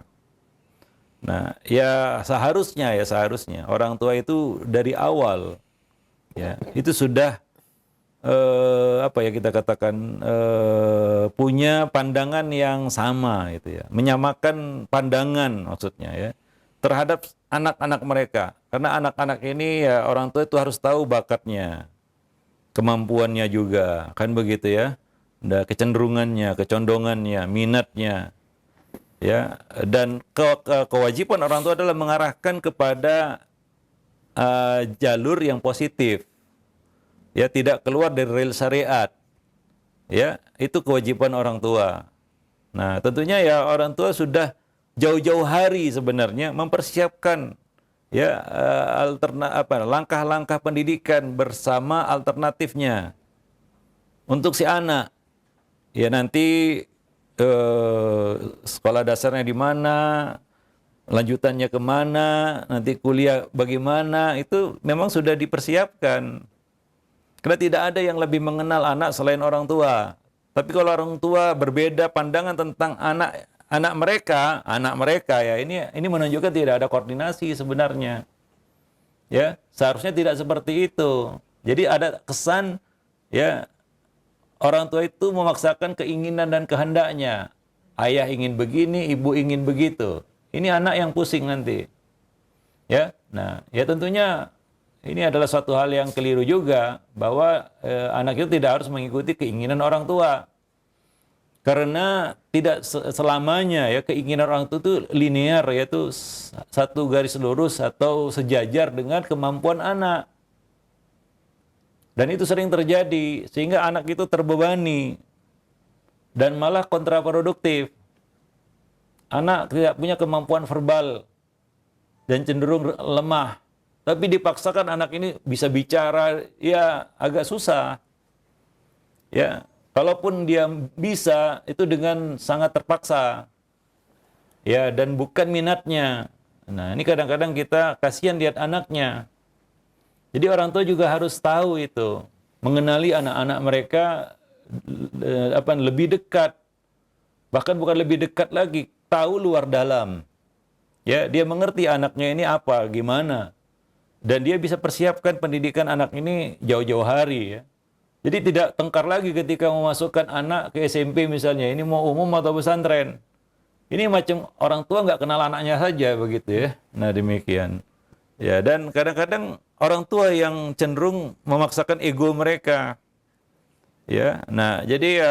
Nah, ya seharusnya orang tua itu dari awal ya itu sudah apa ya kita katakan punya pandangan yang sama itu ya, menyamakan pandangan maksudnya ya terhadap anak-anak mereka. Karena anak-anak ini ya orang tua itu harus tahu bakatnya, kemampuannya juga, kan begitu ya. Ada kecenderungannya, kecondongannya, minatnya. Ya, dan kewajiban orang tua adalah mengarahkan kepada jalur yang positif. Ya, tidak keluar dari rel syariat. Ya, itu kewajiban orang tua. Nah, tentunya ya orang tua sudah jauh-jauh hari sebenarnya mempersiapkan ya langkah-langkah pendidikan bersama alternatifnya untuk si anak. Ya nanti sekolah dasarnya di mana, lanjutannya kemana, nanti kuliah bagaimana, itu memang sudah dipersiapkan. Karena tidak ada yang lebih mengenal anak selain orang tua. Tapi kalau orang tua berbeda pandangan tentang anak anak mereka ya ini menunjukkan tidak ada koordinasi sebenarnya. Ya, seharusnya tidak seperti itu. Jadi ada kesan ya orang tua itu memaksakan keinginan dan kehendaknya. Ayah ingin begini, ibu ingin begitu. Ini anak yang pusing nanti. Ya. Nah, ya tentunya ini adalah suatu hal yang keliru juga bahwa anak itu tidak harus mengikuti keinginan orang tua. Karena tidak selamanya ya keinginan orang tua itu linear, yaitu satu garis lurus atau sejajar dengan kemampuan anak. Dan itu sering terjadi sehingga anak itu terbebani dan malah kontraproduktif. Anak tidak punya kemampuan verbal dan cenderung lemah. Tapi dipaksakan anak ini bisa bicara, ya agak susah. Ya, kalaupun dia bisa, itu dengan sangat terpaksa. Ya, dan bukan minatnya. Nah, ini kadang-kadang kita kasihan lihat anaknya. Jadi orang tua juga harus tahu itu, mengenali anak-anak mereka lebih dekat. Bahkan bukan lebih dekat lagi, tahu luar dalam. Ya, dia mengerti anaknya ini apa, gimana. Dan dia bisa persiapkan pendidikan anak ini jauh-jauh hari ya. Jadi tidak tengkar lagi ketika memasukkan anak ke SMP misalnya, ini mau umum atau pesantren. Ini macam orang tua nggak kenal anaknya saja begitu ya. Nah demikian. Ya, dan kadang-kadang orang tua yang cenderung memaksakan ego mereka. Ya, nah jadi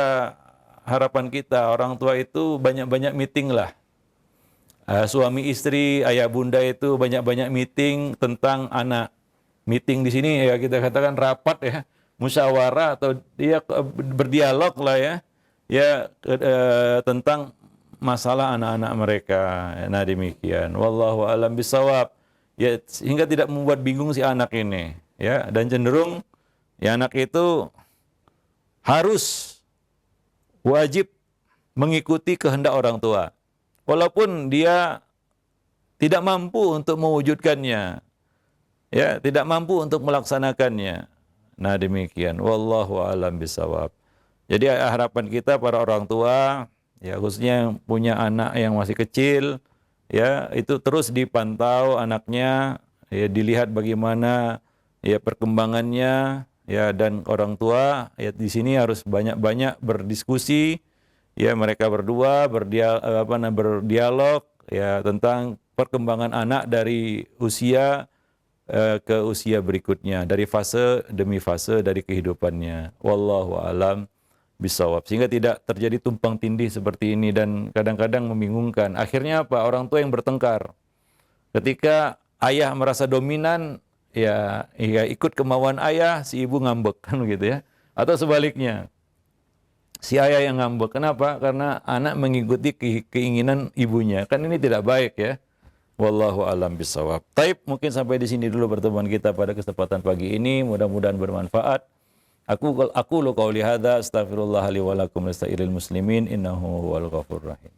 harapan kita orang tua itu banyak-banyak meeting lah. Suami istri, ayah bunda itu banyak-banyak meeting tentang anak. Meeting di sini ya kita katakan rapat ya, musyawarah atau dia berdialog lah ya. Ya tentang masalah anak-anak mereka. Nah demikian. Wallahu a'lam bishawab. Ya sehingga tidak membuat bingung si anak ini, ya, dan cenderung ya anak itu harus wajib mengikuti kehendak orang tua. Walaupun dia tidak mampu untuk mewujudkannya, ya, tidak mampu untuk melaksanakannya. Nah demikian. Wallahu a'lam bishawab. Jadi harapan kita para orang tua, ya khususnya yang punya anak yang masih kecil, ya itu terus dipantau anaknya, ya dilihat bagaimana ya perkembangannya, ya dan orang tua ya di sini harus banyak-banyak berdiskusi. Ya mereka berdua berdialog ya tentang perkembangan anak dari usia ke usia berikutnya, dari fase demi fase dari kehidupannya. Wallahu a'lam bishawab. Sehingga tidak terjadi tumpang tindih seperti ini dan kadang-kadang membingungkan. Akhirnya apa? Orang tua yang bertengkar. Ketika ayah merasa dominan, ya ikut kemauan ayah, si ibu ngambek kan gitu ya. Atau sebaliknya. Si ayah yang ngambek. Kenapa? Karena anak mengikuti keinginan ibunya. Kan ini tidak baik ya. Wallahu a'lam bishawab. Taib, mungkin sampai di sini dulu pertemuan kita pada kesempatan pagi ini. Mudah-mudahan bermanfaat. Aku qauli hadza astaghfirullah li wa lakum lisairil muslimin innahu huwal ghafurur rahim.